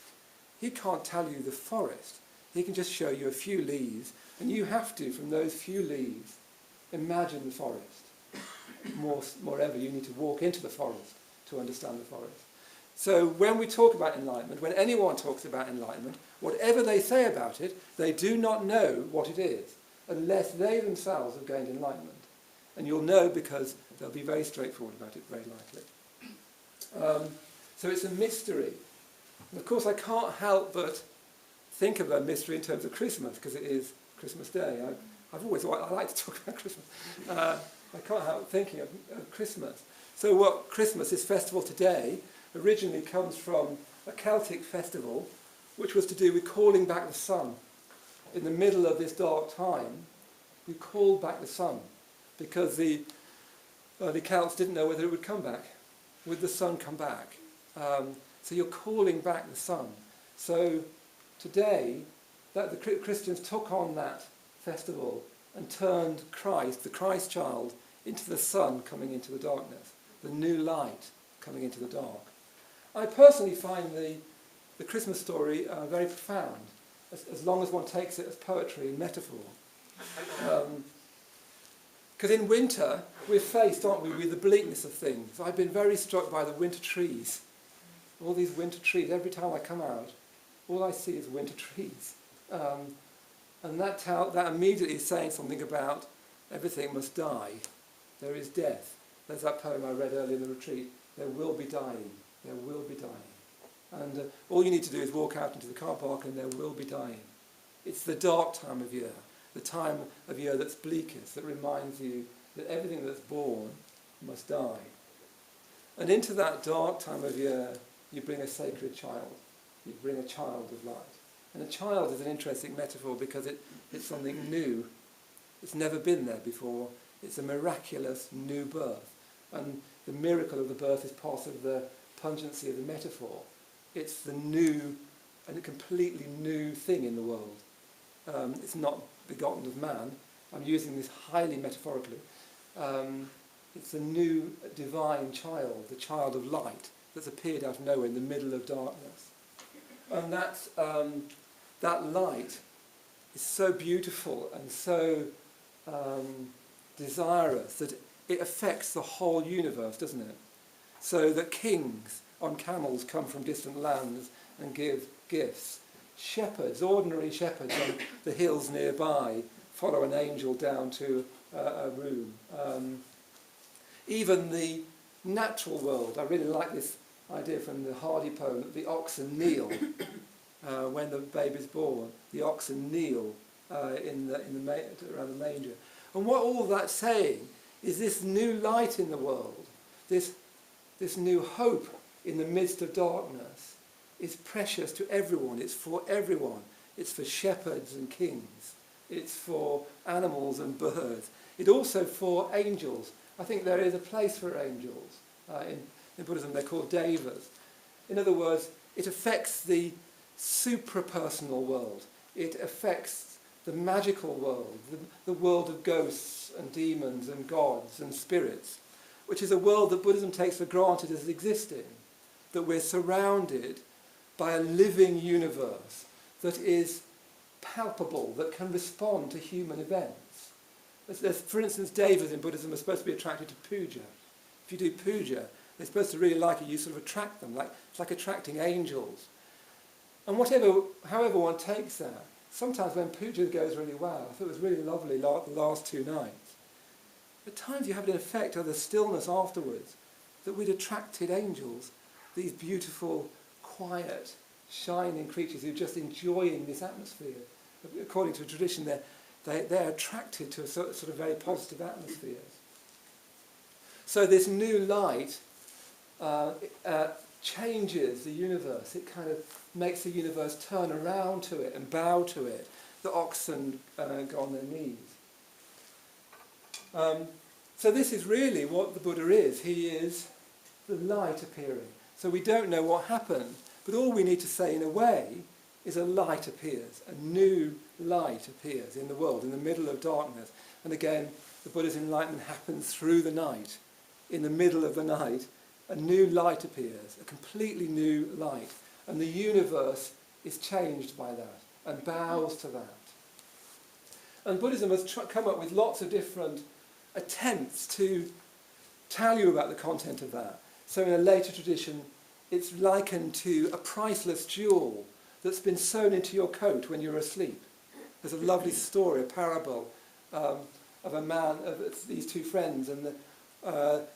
He can't tell you the forest. He can just show you a few leaves. And you have to, from those few leaves, imagine the forest. Moreover, you need to walk into the forest to understand the forest. So when we talk about enlightenment, when anyone talks about enlightenment, whatever they say about it, they do not know what it is, unless they themselves have gained enlightenment. And you'll know because they'll be very straightforward about it, very likely. So it's a mystery. And of course, I can't help but think of a mystery in terms of Christmas, because it is Christmas Day. I like to talk about Christmas. I can't help thinking of Christmas. So what Christmas, this festival today, originally comes from a Celtic festival, which was to do with calling back the sun. In the middle of this dark time, we called back the sun, because the Celts didn't know whether it would come back. Would the sun come back? So you're calling back the sun. So today, that the Christians took on that festival and turned Christ, the Christ child, into the sun coming into the darkness, the new light coming into the dark. I personally find the Christmas story very profound, as long as one takes it as poetry and metaphor. Because in winter, we're faced, aren't we, with the bleakness of things. I've been very struck by the winter trees. All these winter trees. Every time I come out, all I see is winter trees. And that immediately is saying something about everything must die. There is death. There's that poem I read earlier in the retreat. There will be dying. There will be dying. And all you need to do is walk out into the car park and there will be dying. It's the dark time of year, the time of year that's bleakest, that reminds you that everything that's born must die. And into that dark time of year, you bring a sacred child. You bring a child of light. And a child is an interesting metaphor because it's something new. It's never been there before. It's a miraculous new birth. And the miracle of the birth is part of the pungency of the metaphor. It's the new and a completely new thing in the world. It's not begotten of man. I'm using this highly metaphorically. It's a new divine child, the child of light, that's appeared out of nowhere in the middle of darkness. And that light is so beautiful and so desirous that it affects the whole universe, doesn't it? So that kings on camels come from distant lands and give gifts. Shepherds, ordinary shepherds on the hills nearby, follow an angel down to a room. Even the natural world, I really like this idea from the Hardy poem that the oxen kneel when the baby's born. The oxen kneel around the manger. And what all that's saying is this new light in the world, this new hope in the midst of darkness, is precious to everyone. It's for everyone. It's for shepherds and kings. It's for animals and birds. It's also for angels. I think there is a place for angels. In Buddhism they're called devas. In other words, it affects the suprapersonal world. It affects the magical world, the world of ghosts and demons and gods and spirits, which is a world that Buddhism takes for granted as existing, that we're surrounded by a living universe that is palpable, that can respond to human events. For instance, devas in Buddhism are supposed to be attracted to puja. If you do puja, they're supposed to really like it, you sort of attract them, it's like attracting angels. And however one takes that, sometimes when puja goes really well, I thought it was really lovely the last 2 nights, at times you have an effect of the stillness afterwards, that we'd attracted angels, these beautiful, quiet, shining creatures who are just enjoying this atmosphere. According to a tradition, they're attracted to a sort of very positive atmosphere. So this new light changes the universe. It kind of makes the universe turn around to it and bow to it. The oxen go on their knees. So this is really what the Buddha is. He is the light appearing. So we don't know what happened, but all we need to say in a way is a light appears, a new light appears in the world, in the middle of darkness. And again, the Buddha's enlightenment happens through the night. In the middle of the night, a new light appears, a completely new light. And the universe is changed by that and bows to that. And Buddhism has come up with lots of different attempts to tell you about the content of that. So in a later tradition, it's likened to a priceless jewel that's been sewn into your coat when you're asleep. There's a lovely story, a parable of a man, of these two friends, and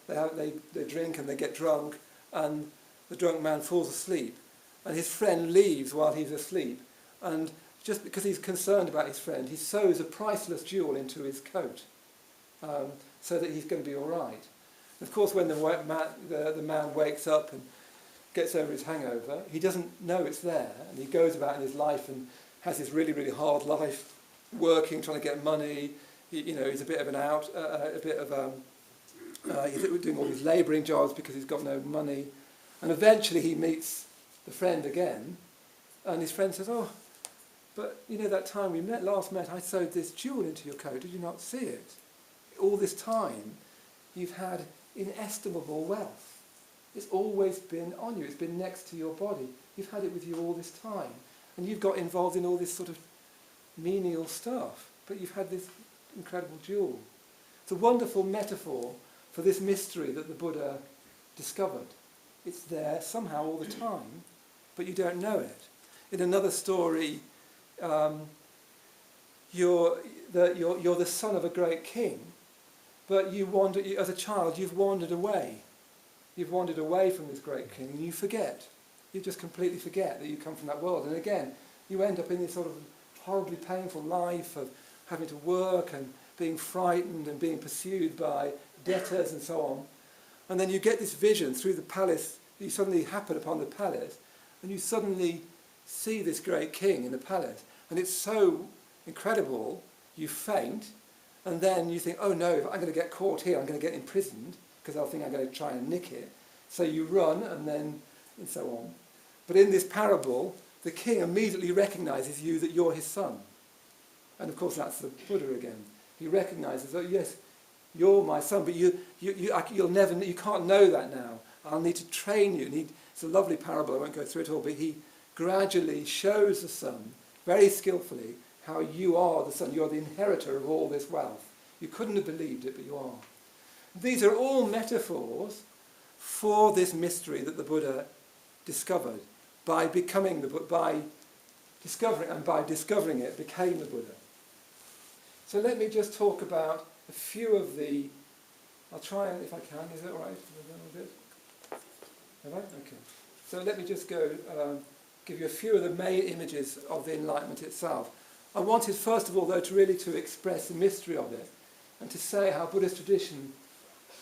they drink and they get drunk, and the drunk man falls asleep, and his friend leaves while he's asleep, and just because he's concerned about his friend, he sews a priceless jewel into his coat, so that he's going to be all right. And of course, when the man wakes up and gets over his hangover, he doesn't know it's there, and he goes about in his life and has this really, really hard life, working, trying to get money. He's a bit of an out, he's doing all these labouring jobs because he's got no money, and eventually he meets the friend again, and his friend says, "Oh, but that time we last met, I sewed this jewel into your coat. Did you not see it? All this time, you've had inestimable wealth. It's always been on you. It's been next to your body. You've had it with you all this time. And you've got involved in all this sort of menial stuff. But you've had this incredible jewel." It's a wonderful metaphor for this mystery that the Buddha discovered. It's there somehow all the time, but you don't know it. In another story, you're the son of a great king, but as a child, you've wandered away. You've wandered away from this great king, and you forget. You just completely forget that you come from that world. And again, you end up in this sort of horribly painful life of having to work and being frightened and being pursued by debtors and so on. And then you get this vision through the palace. You suddenly happen upon the palace, and you suddenly see this great king in the palace. And it's so incredible, you faint, and then you think, "Oh no, if I'm going to get caught here, I'm going to get imprisoned, because they'll think I'm going to try and nick it." So you run, and so on. But in this parable, the king immediately recognises you, that you're his son. And of course that's the Buddha again. He recognises, "Oh yes, you're my son, but you can't know that now. I'll need to train you." It's a lovely parable, I won't go through it all, but he gradually shows the son, very skillfully, how you are the son. You're the inheritor of all this wealth. You couldn't have believed it, but you are. These are all metaphors for this mystery that the Buddha discovered by discovering it, became the Buddha. So let me just talk about a few of the. I'll try, if I can. Is that all right? A little bit. All right. Okay. So let me just give you a few of the main images of the Enlightenment itself. I wanted, first of all, though, to express the mystery of it, and to say how Buddhist tradition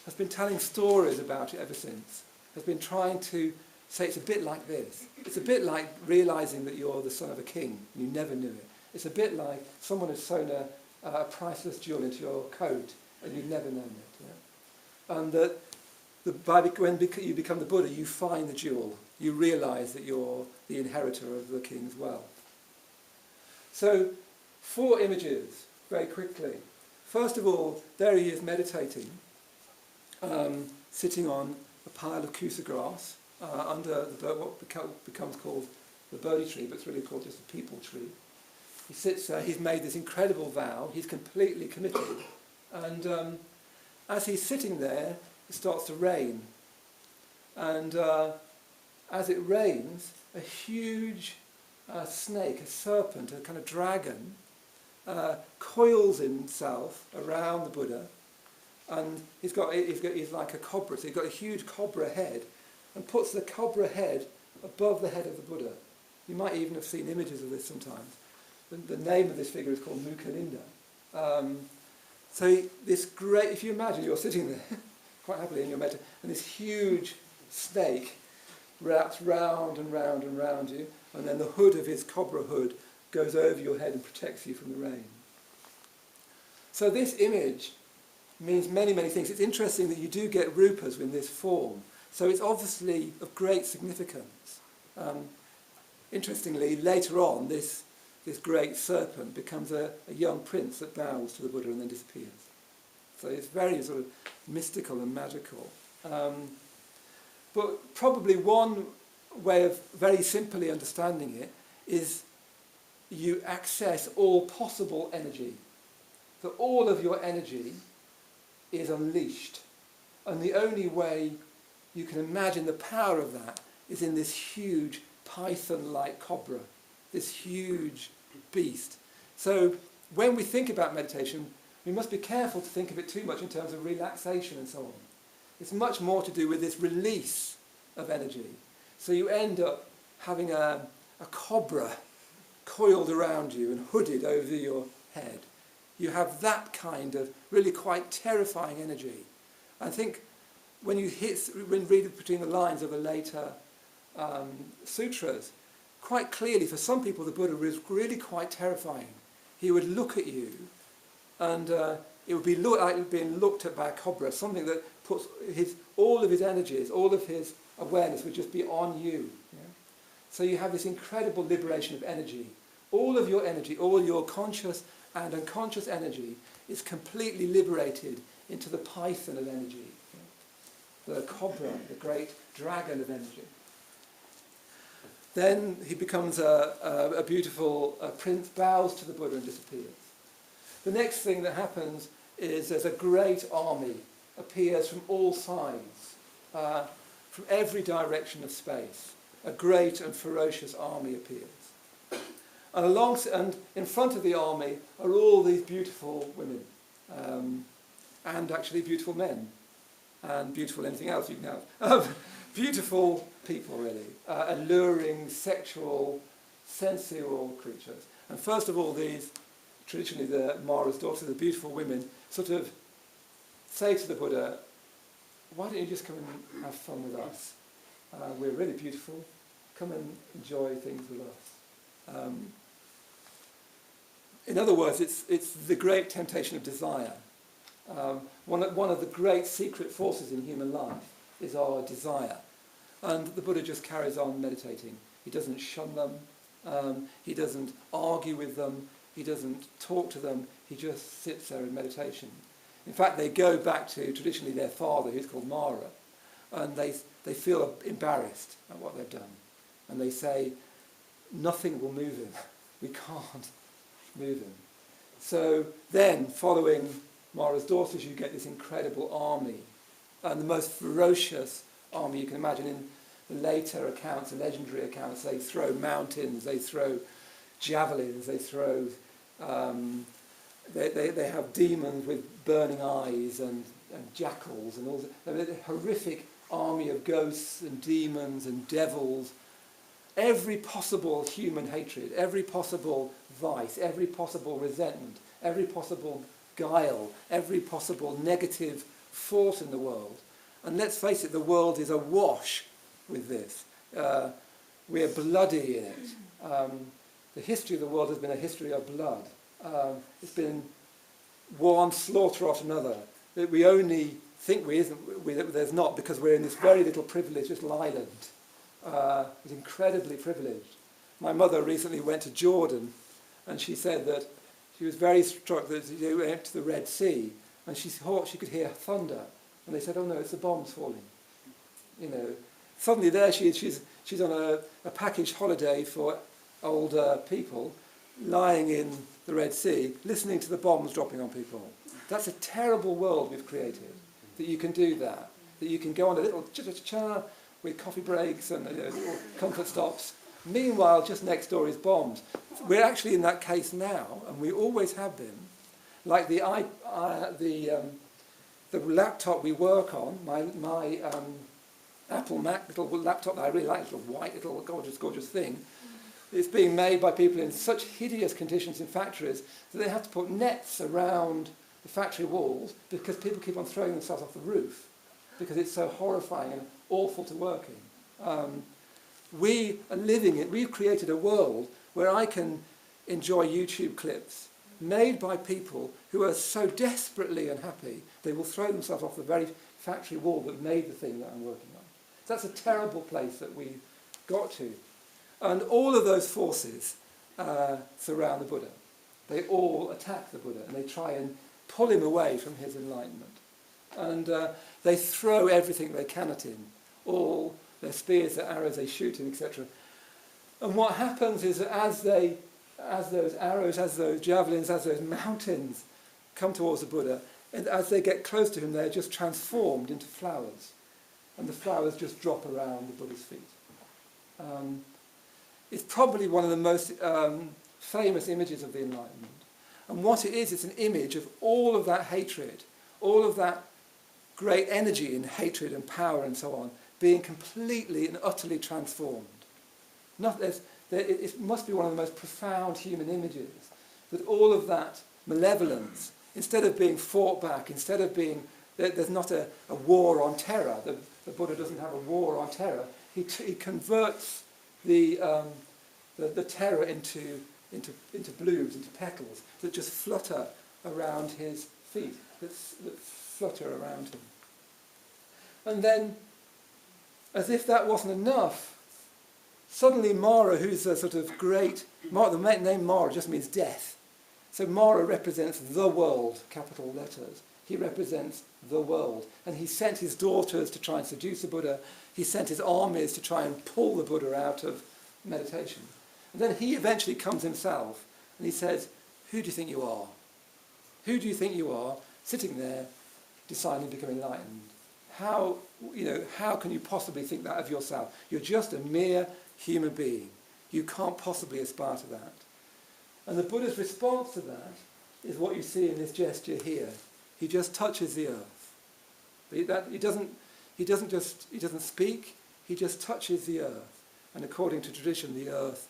has been telling stories about it ever since, has been trying to say it's a bit like this. It's a bit like realising that you're the son of a king and you never knew it. It's a bit like someone has sewn a priceless jewel into your coat and you've never known it. Yeah? And that when you become the Buddha, you find the jewel. You realise that you're the inheritor of the king's wealth. So, 4 images, very quickly. First of all, there he is meditating, sitting on a pile of kusa grass under what becomes called the Bodhi tree, but it's really called just a peepal tree. He sits there, he's made this incredible vow, he's completely committed, and as he's sitting there, it starts to rain. And as it rains, a huge snake, a serpent, a kind of dragon, coils himself around the Buddha, and he's like a cobra, so he's got a huge cobra head, and puts the cobra head above the head of the Buddha. You might even have seen images of this sometimes. The name of this figure is called Mukhalinda. So this great, if you imagine you're sitting there quite happily in your metta, and this huge snake wraps round and round and round you, and then the hood of his cobra hood goes over your head and protects you from the rain. So this image means many, many things. It's interesting that you do get rupas in this form. So it's obviously of great significance. Interestingly, later on, this great serpent becomes a young prince that bows to the Buddha and then disappears. So it's very sort of mystical and magical. But probably one way of very simply understanding it is you access all possible energy. So all of your energy is unleashed. And the only way you can imagine the power of that is in this huge python-like cobra, this huge beast. So when we think about meditation, we must be careful to think of it too much in terms of relaxation and so on. It's much more to do with this release of energy. So you end up having a cobra coiled around you and hooded over your head. You have that kind of really quite terrifying energy. I think when you read between the lines of the later sutras, quite clearly for some people the Buddha was really quite terrifying. He would look at you and it would be like being looked at by a cobra, something that puts all of his energies, all of his awareness would just be on you. Yeah? So you have this incredible liberation of energy. All of your energy, all your conscious and unconscious energy is completely liberated into the python of energy, the cobra, the great dragon of energy. Then he becomes a beautiful prince, bows to the Buddha and disappears. The next thing that happens is there's a great army appears from all sides, from every direction of space. A great and ferocious army appears. And in front of the army are all these beautiful women, and actually beautiful men, and beautiful anything else you can have. Beautiful people, really, alluring, sexual, sensual creatures. And first of all, these, traditionally the Mara's daughters, the beautiful women, sort of say to the Buddha, why don't you just come and have fun with us? We're really beautiful. Come and enjoy things with us. In other words, it's the great temptation of desire. One of the great secret forces in human life is our desire. And the Buddha just carries on meditating. He doesn't shun them. He doesn't argue with them. He doesn't talk to them. He just sits there in meditation. In fact, they go back to traditionally their father, who's called Mara, and they feel embarrassed at what they've done. And they say, nothing will move him. We can't move him. So then, following Mara's daughters, you get this incredible army, and the most ferocious army you can imagine. In the later accounts, the legendary accounts, they throw mountains, they throw javelins, they throw... They have demons with burning eyes and jackals and all that. A horrific army of ghosts and demons and devils. Every possible human hatred, every possible vice, every possible resentment, every possible guile, every possible negative force in the world. And let's face it, the world is awash with this. We're bloody in it. The history of the world has been a history of blood. It's been one slaughter after another. That we only think there's not, because we're in this very little privileged little island. It's incredibly privileged. My mother recently went to Jordan, and she said that she was very struck that they went to the Red Sea, and she thought she could hear thunder. And they said, oh no, it's the bombs falling. You know, suddenly there she's on a packaged holiday for older people, lying in the Red Sea, listening to the bombs dropping on people. That's a terrible world we've created, that you can do that you can go on a little cha-cha-cha with coffee breaks and comfort stops. Meanwhile, just next door is bombs. We're actually in that case now, and we always have been. Like the laptop we work on, my Apple Mac, little laptop that I really like, little white, little gorgeous thing. It's being made by people in such hideous conditions in factories that they have to put nets around the factory walls because people keep on throwing themselves off the roof because it's so horrifying and awful to work in. We are living it. We've created a world where I can enjoy YouTube clips made by people who are so desperately unhappy they will throw themselves off the very factory wall that made the thing that I'm working on. So that's a terrible place that we got to. And all of those forces surround the Buddha. They all attack the Buddha and they try and pull him away from his enlightenment. And they throw everything they can at him, all their spears, their arrows, they shoot him, etc. And what happens is that as those arrows, as those javelins, as those mountains come towards the Buddha, and as they get close to him, they're just transformed into flowers. And the flowers just drop around the Buddha's feet. It's probably one of the most famous images of the Enlightenment. And what it is, it's an image of all of that hatred, all of that great energy and hatred and power and so on, being completely and utterly transformed. It must be one of the most profound human images, that all of that malevolence, instead of being fought back, instead of being, there's not a war on terror, the Buddha doesn't have a war on terror, he converts the terror into blooms, into petals that just flutter around his feet, that flutter around him. And then, as if that wasn't enough, suddenly Mara, who's a sort of great... the name Mara just means death. So Mara represents the world, capital letters. He represents the world. And he sent his daughters to try and seduce the Buddha. He sent his armies to try and pull the Buddha out of meditation. And then he eventually comes himself and he says, who do you think you are? Who do you think you are, sitting there, deciding to become enlightened? How can you possibly think that of yourself? You're just a mere human being. You can't possibly aspire to that. And the Buddha's response to that is what you see in this gesture here. He just touches the earth. He doesn't speak. He just touches the earth. And according to tradition, the earth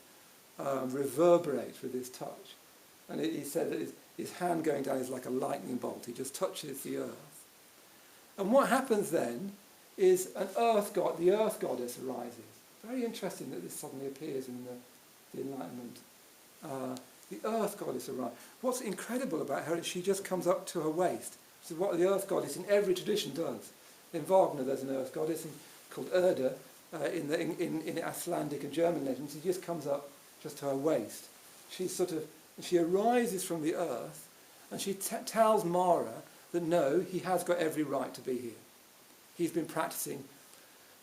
reverberates with his touch. And he said that his hand going down is like a lightning bolt. He just touches the earth. And what happens then is the earth goddess arises. Very interesting that this suddenly appears in the Enlightenment. The earth goddess arrives. What's incredible about her is she just comes up to her waist. So what the earth goddess in every tradition does. In Wagner there's an earth goddess called Erda. In Icelandic and German legends, she just comes up just to her waist. She arises from the earth and she tells Mara that no, he has got every right to be here. He's been practicing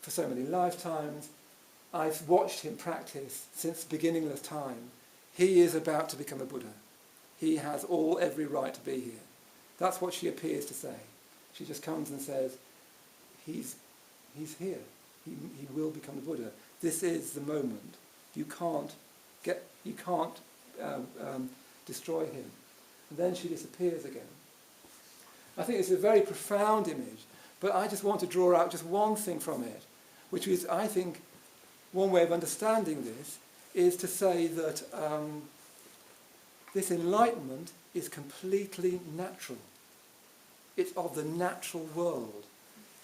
for so many lifetimes. I've watched him practice since beginningless time. He is about to become a Buddha. He has every right to be here. That's what she appears to say. She just comes and says, he's here. He will become the Buddha. This is the moment. You can't destroy him. And then she disappears again. I think it's a very profound image, but I just want to draw out just one thing from it, which is, I think, one way of understanding this is to say that this enlightenment is completely natural. It's of the natural world.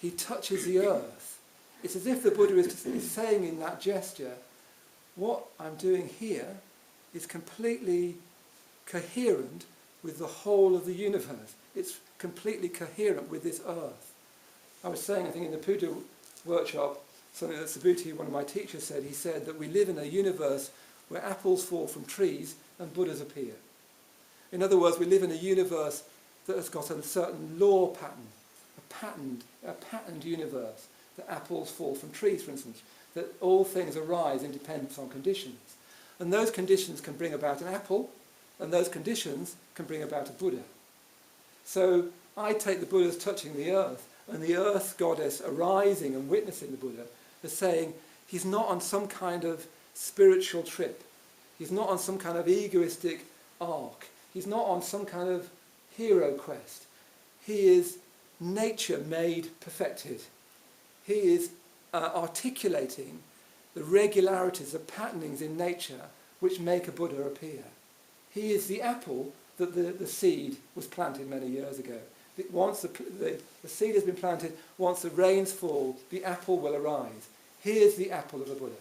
He touches the earth. It's as if the Buddha is saying in that gesture, what I'm doing here is completely coherent with the whole of the universe. It's completely coherent with this earth. I was saying, I think in the Puja workshop, something that Subhuti, one of my teachers, said. He said that we live in a universe where apples fall from trees and Buddhas appear. In other words, we live in a universe that has got a certain law pattern, a patterned universe, that apples fall from trees, for instance, that all things arise in dependence on conditions. And those conditions can bring about an apple, and those conditions can bring about a Buddha. So I take the Buddha's touching the earth, and the earth goddess arising and witnessing the Buddha as saying he's not on some kind of spiritual trip. He's not on some kind of egoistic arc. He's not on some kind of hero quest. He is nature made perfected. He is articulating the regularities, the patternings in nature which make a Buddha appear. He is the apple that the seed was planted many years ago. Once the seed has been planted, once the rains fall, the apple will arise. Here's the apple of the Buddha.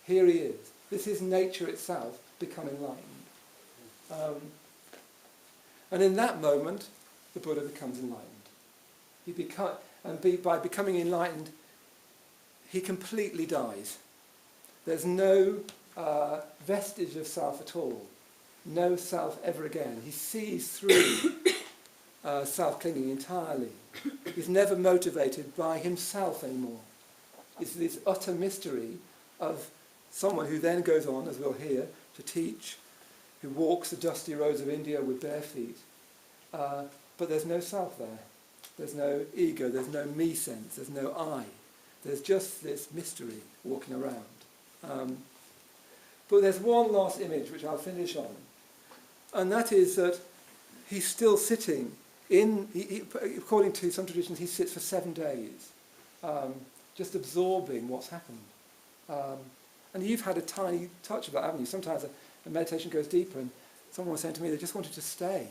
Here he is. This is nature itself become enlightened. And in that moment, the Buddha becomes enlightened. By becoming enlightened, he completely dies. There's no vestige of self at all. No self ever again. He sees through self-clinging entirely. He's never motivated by himself anymore. It's this utter mystery of someone who then goes on, as we'll hear, to teach, who walks the dusty roads of India with bare feet. But there's no self there. There's no ego, there's no me sense, there's no I. There's just this mystery walking around. But there's one last image which I'll finish on, and that is that he's still sitting according to some traditions, he sits for 7 days, just absorbing what's happened. And you've had a tiny touch of that, haven't you? Sometimes a meditation goes deeper, and someone was saying to me they just wanted to stay.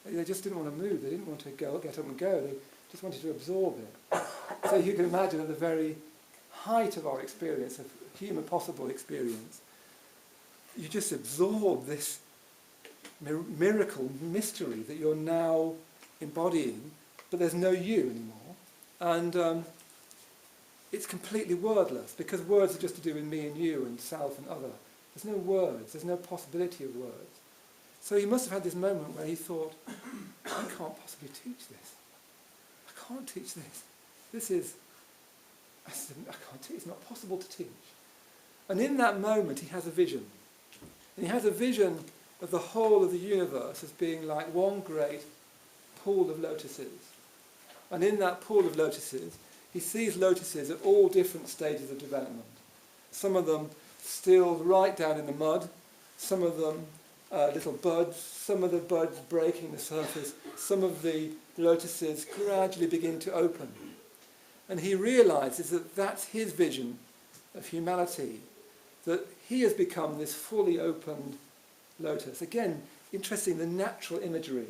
They just didn't want to move. They didn't want to get up and go. They just wanted to absorb it. So you can imagine at the very height of our experience, of human possible experience, you just absorb this miracle, mystery that you're now embodying, but there's no you anymore. And it's completely wordless, because words are just to do with me and you and self and other. There's no words. There's no possibility of words. So he must have had this moment where he thought, I can't possibly teach this. I can't teach this. I can't teach. It's not possible to teach. And in that moment he has a vision. And he has a vision of the whole of the universe as being like one great pool of lotuses. And in that pool of lotuses, he sees lotuses at all different stages of development. Some of them still right down in the mud, some of them little buds, some of the buds breaking the surface, some of the lotuses gradually begin to open. And he realizes that that's his vision of humanity, that he has become this fully opened lotus. Again, interesting, the natural imagery.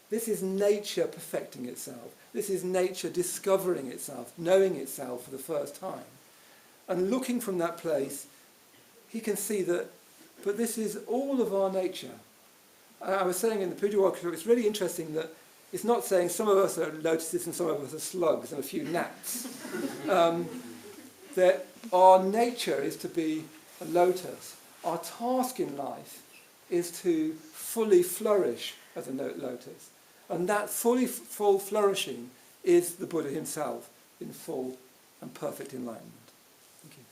This is nature perfecting itself. This is nature discovering itself, knowing itself for the first time. And looking from that place, he can see that, but this is all of our nature. I was saying in the Puja workshop, it's really interesting that it's not saying some of us are lotuses and some of us are slugs and a few gnats. That our nature is to be a lotus. Our task in life is to fully flourish as a lotus. And that full flourishing is the Buddha himself in full and perfect enlightenment. Thank you.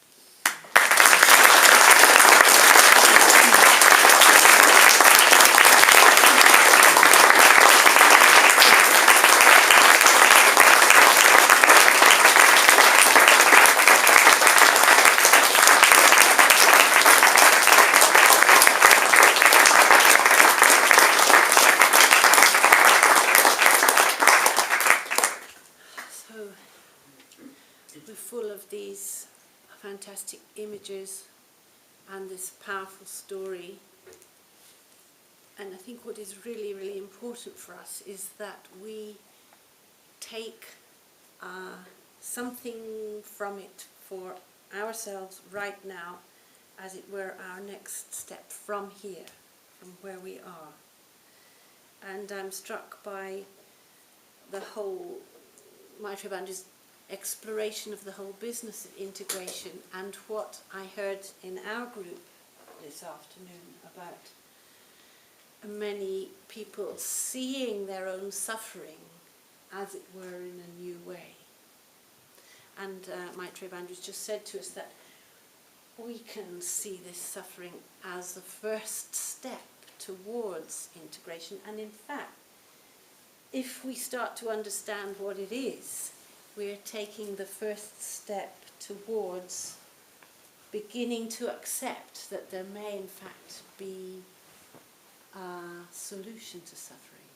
These fantastic images and this powerful story. And I think what is really, really important for us is that we take something from it for ourselves right now, as it were our next step from here, from where we are. And I'm struck by the whole Maitreyabandhu's exploration of the whole business of integration, and what I heard in our group this afternoon about many people seeing their own suffering, as it were, in a new way. And Maitreyabandhu's just said to us that we can see this suffering as the first step towards integration, and in fact, if we start to understand what it is, we're taking the first step towards beginning to accept that there may in fact be a solution to suffering.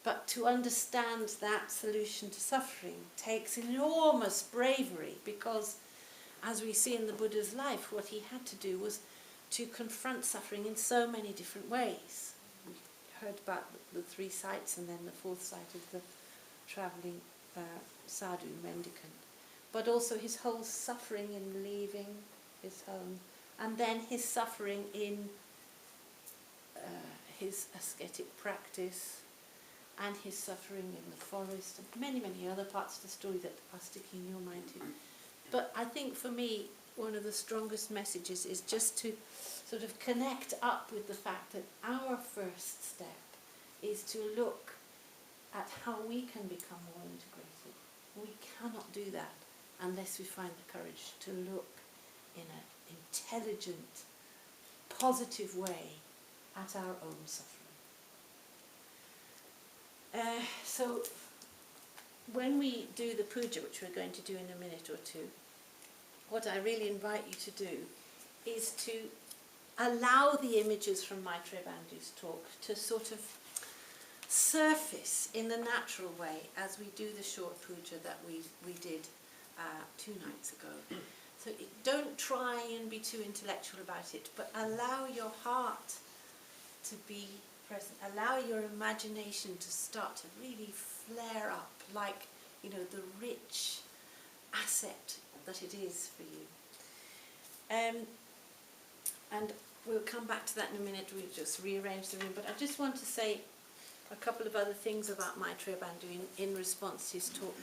But to understand that solution to suffering takes enormous bravery, because as we see in the Buddha's life, what he had to do was to confront suffering in so many different ways. We heard about the 3 sights, and then the 4th sight of the travelling sadhu, mendicant, but also his whole suffering in leaving his home, and then his suffering in his ascetic practice, and his suffering in the forest, and many, many other parts of the story that are sticking in your mind too. But I think for me, one of the strongest messages is just to sort of connect up with the fact that our first step is to look at how we can become more integrated. We cannot do that unless we find the courage to look in an intelligent, positive way at our own suffering. So when we do the puja, which we're going to do in a minute or two, what I really invite you to do is to allow the images from Maitreyabandhu's talk to sort of surface in the natural way as we do the short puja that we did 2 nights ago. So don't try and be too intellectual about it, but allow your heart to be present. Allow your imagination to start to really flare up like, you know, the rich asset that it is for you. And we'll come back to that in a minute. We'll just rearrange the room. But I just want to say a couple of other things about Maitreyabandhu in response to his talk.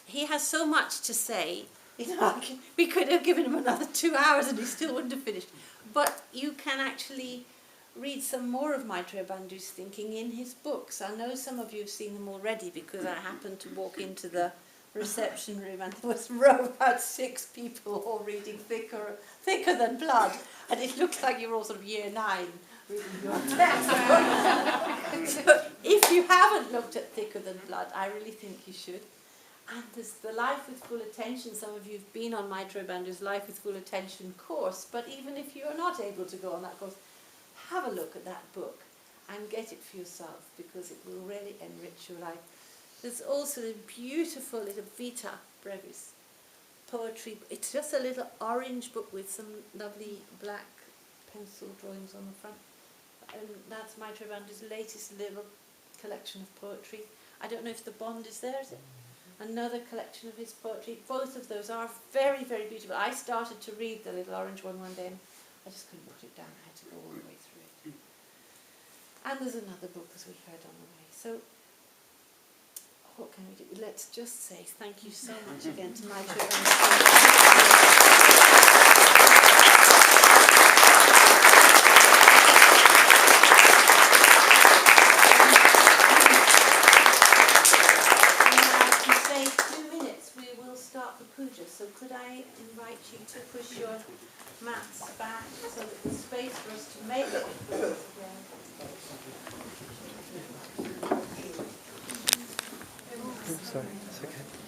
He has so much to say. You know, we could have given him another 2 hours and he still wouldn't have finished. But you can actually read some more of Maitreyabandhu's thinking in his books. I know some of you have seen them already because I happened to walk into the reception room and there was a row of about 6 people all reading Thicker Than Blood, and it looked like you were all sort of year 9 reading your text. So if you haven't looked at Thicker Than Blood, I really think you should. And there's the Life with Full Attention. Some of you have been on Maitreyabandhu's Life with Full Attention course, but even if you're not able to go on that course, have a look at that book and get it for yourself, because it will really enrich your life. There's also a beautiful little Vita Brevis poetry. It's just a little orange book with some lovely black pencil drawings on the front. And that's Maitreyabandhu's latest little collection of poetry. I don't know if the bond is there, is it? Another collection of his poetry. Both of those are very, very beautiful. I started to read the little orange one day and I just couldn't put it down. I had to go all the way through it. And there's another book, as we heard on the way. So what can we do? Let's just say thank you so much again to Maitreyabandhu. So could I invite you to push your mats back so that there's space for us to make it again? Sorry, that's okay.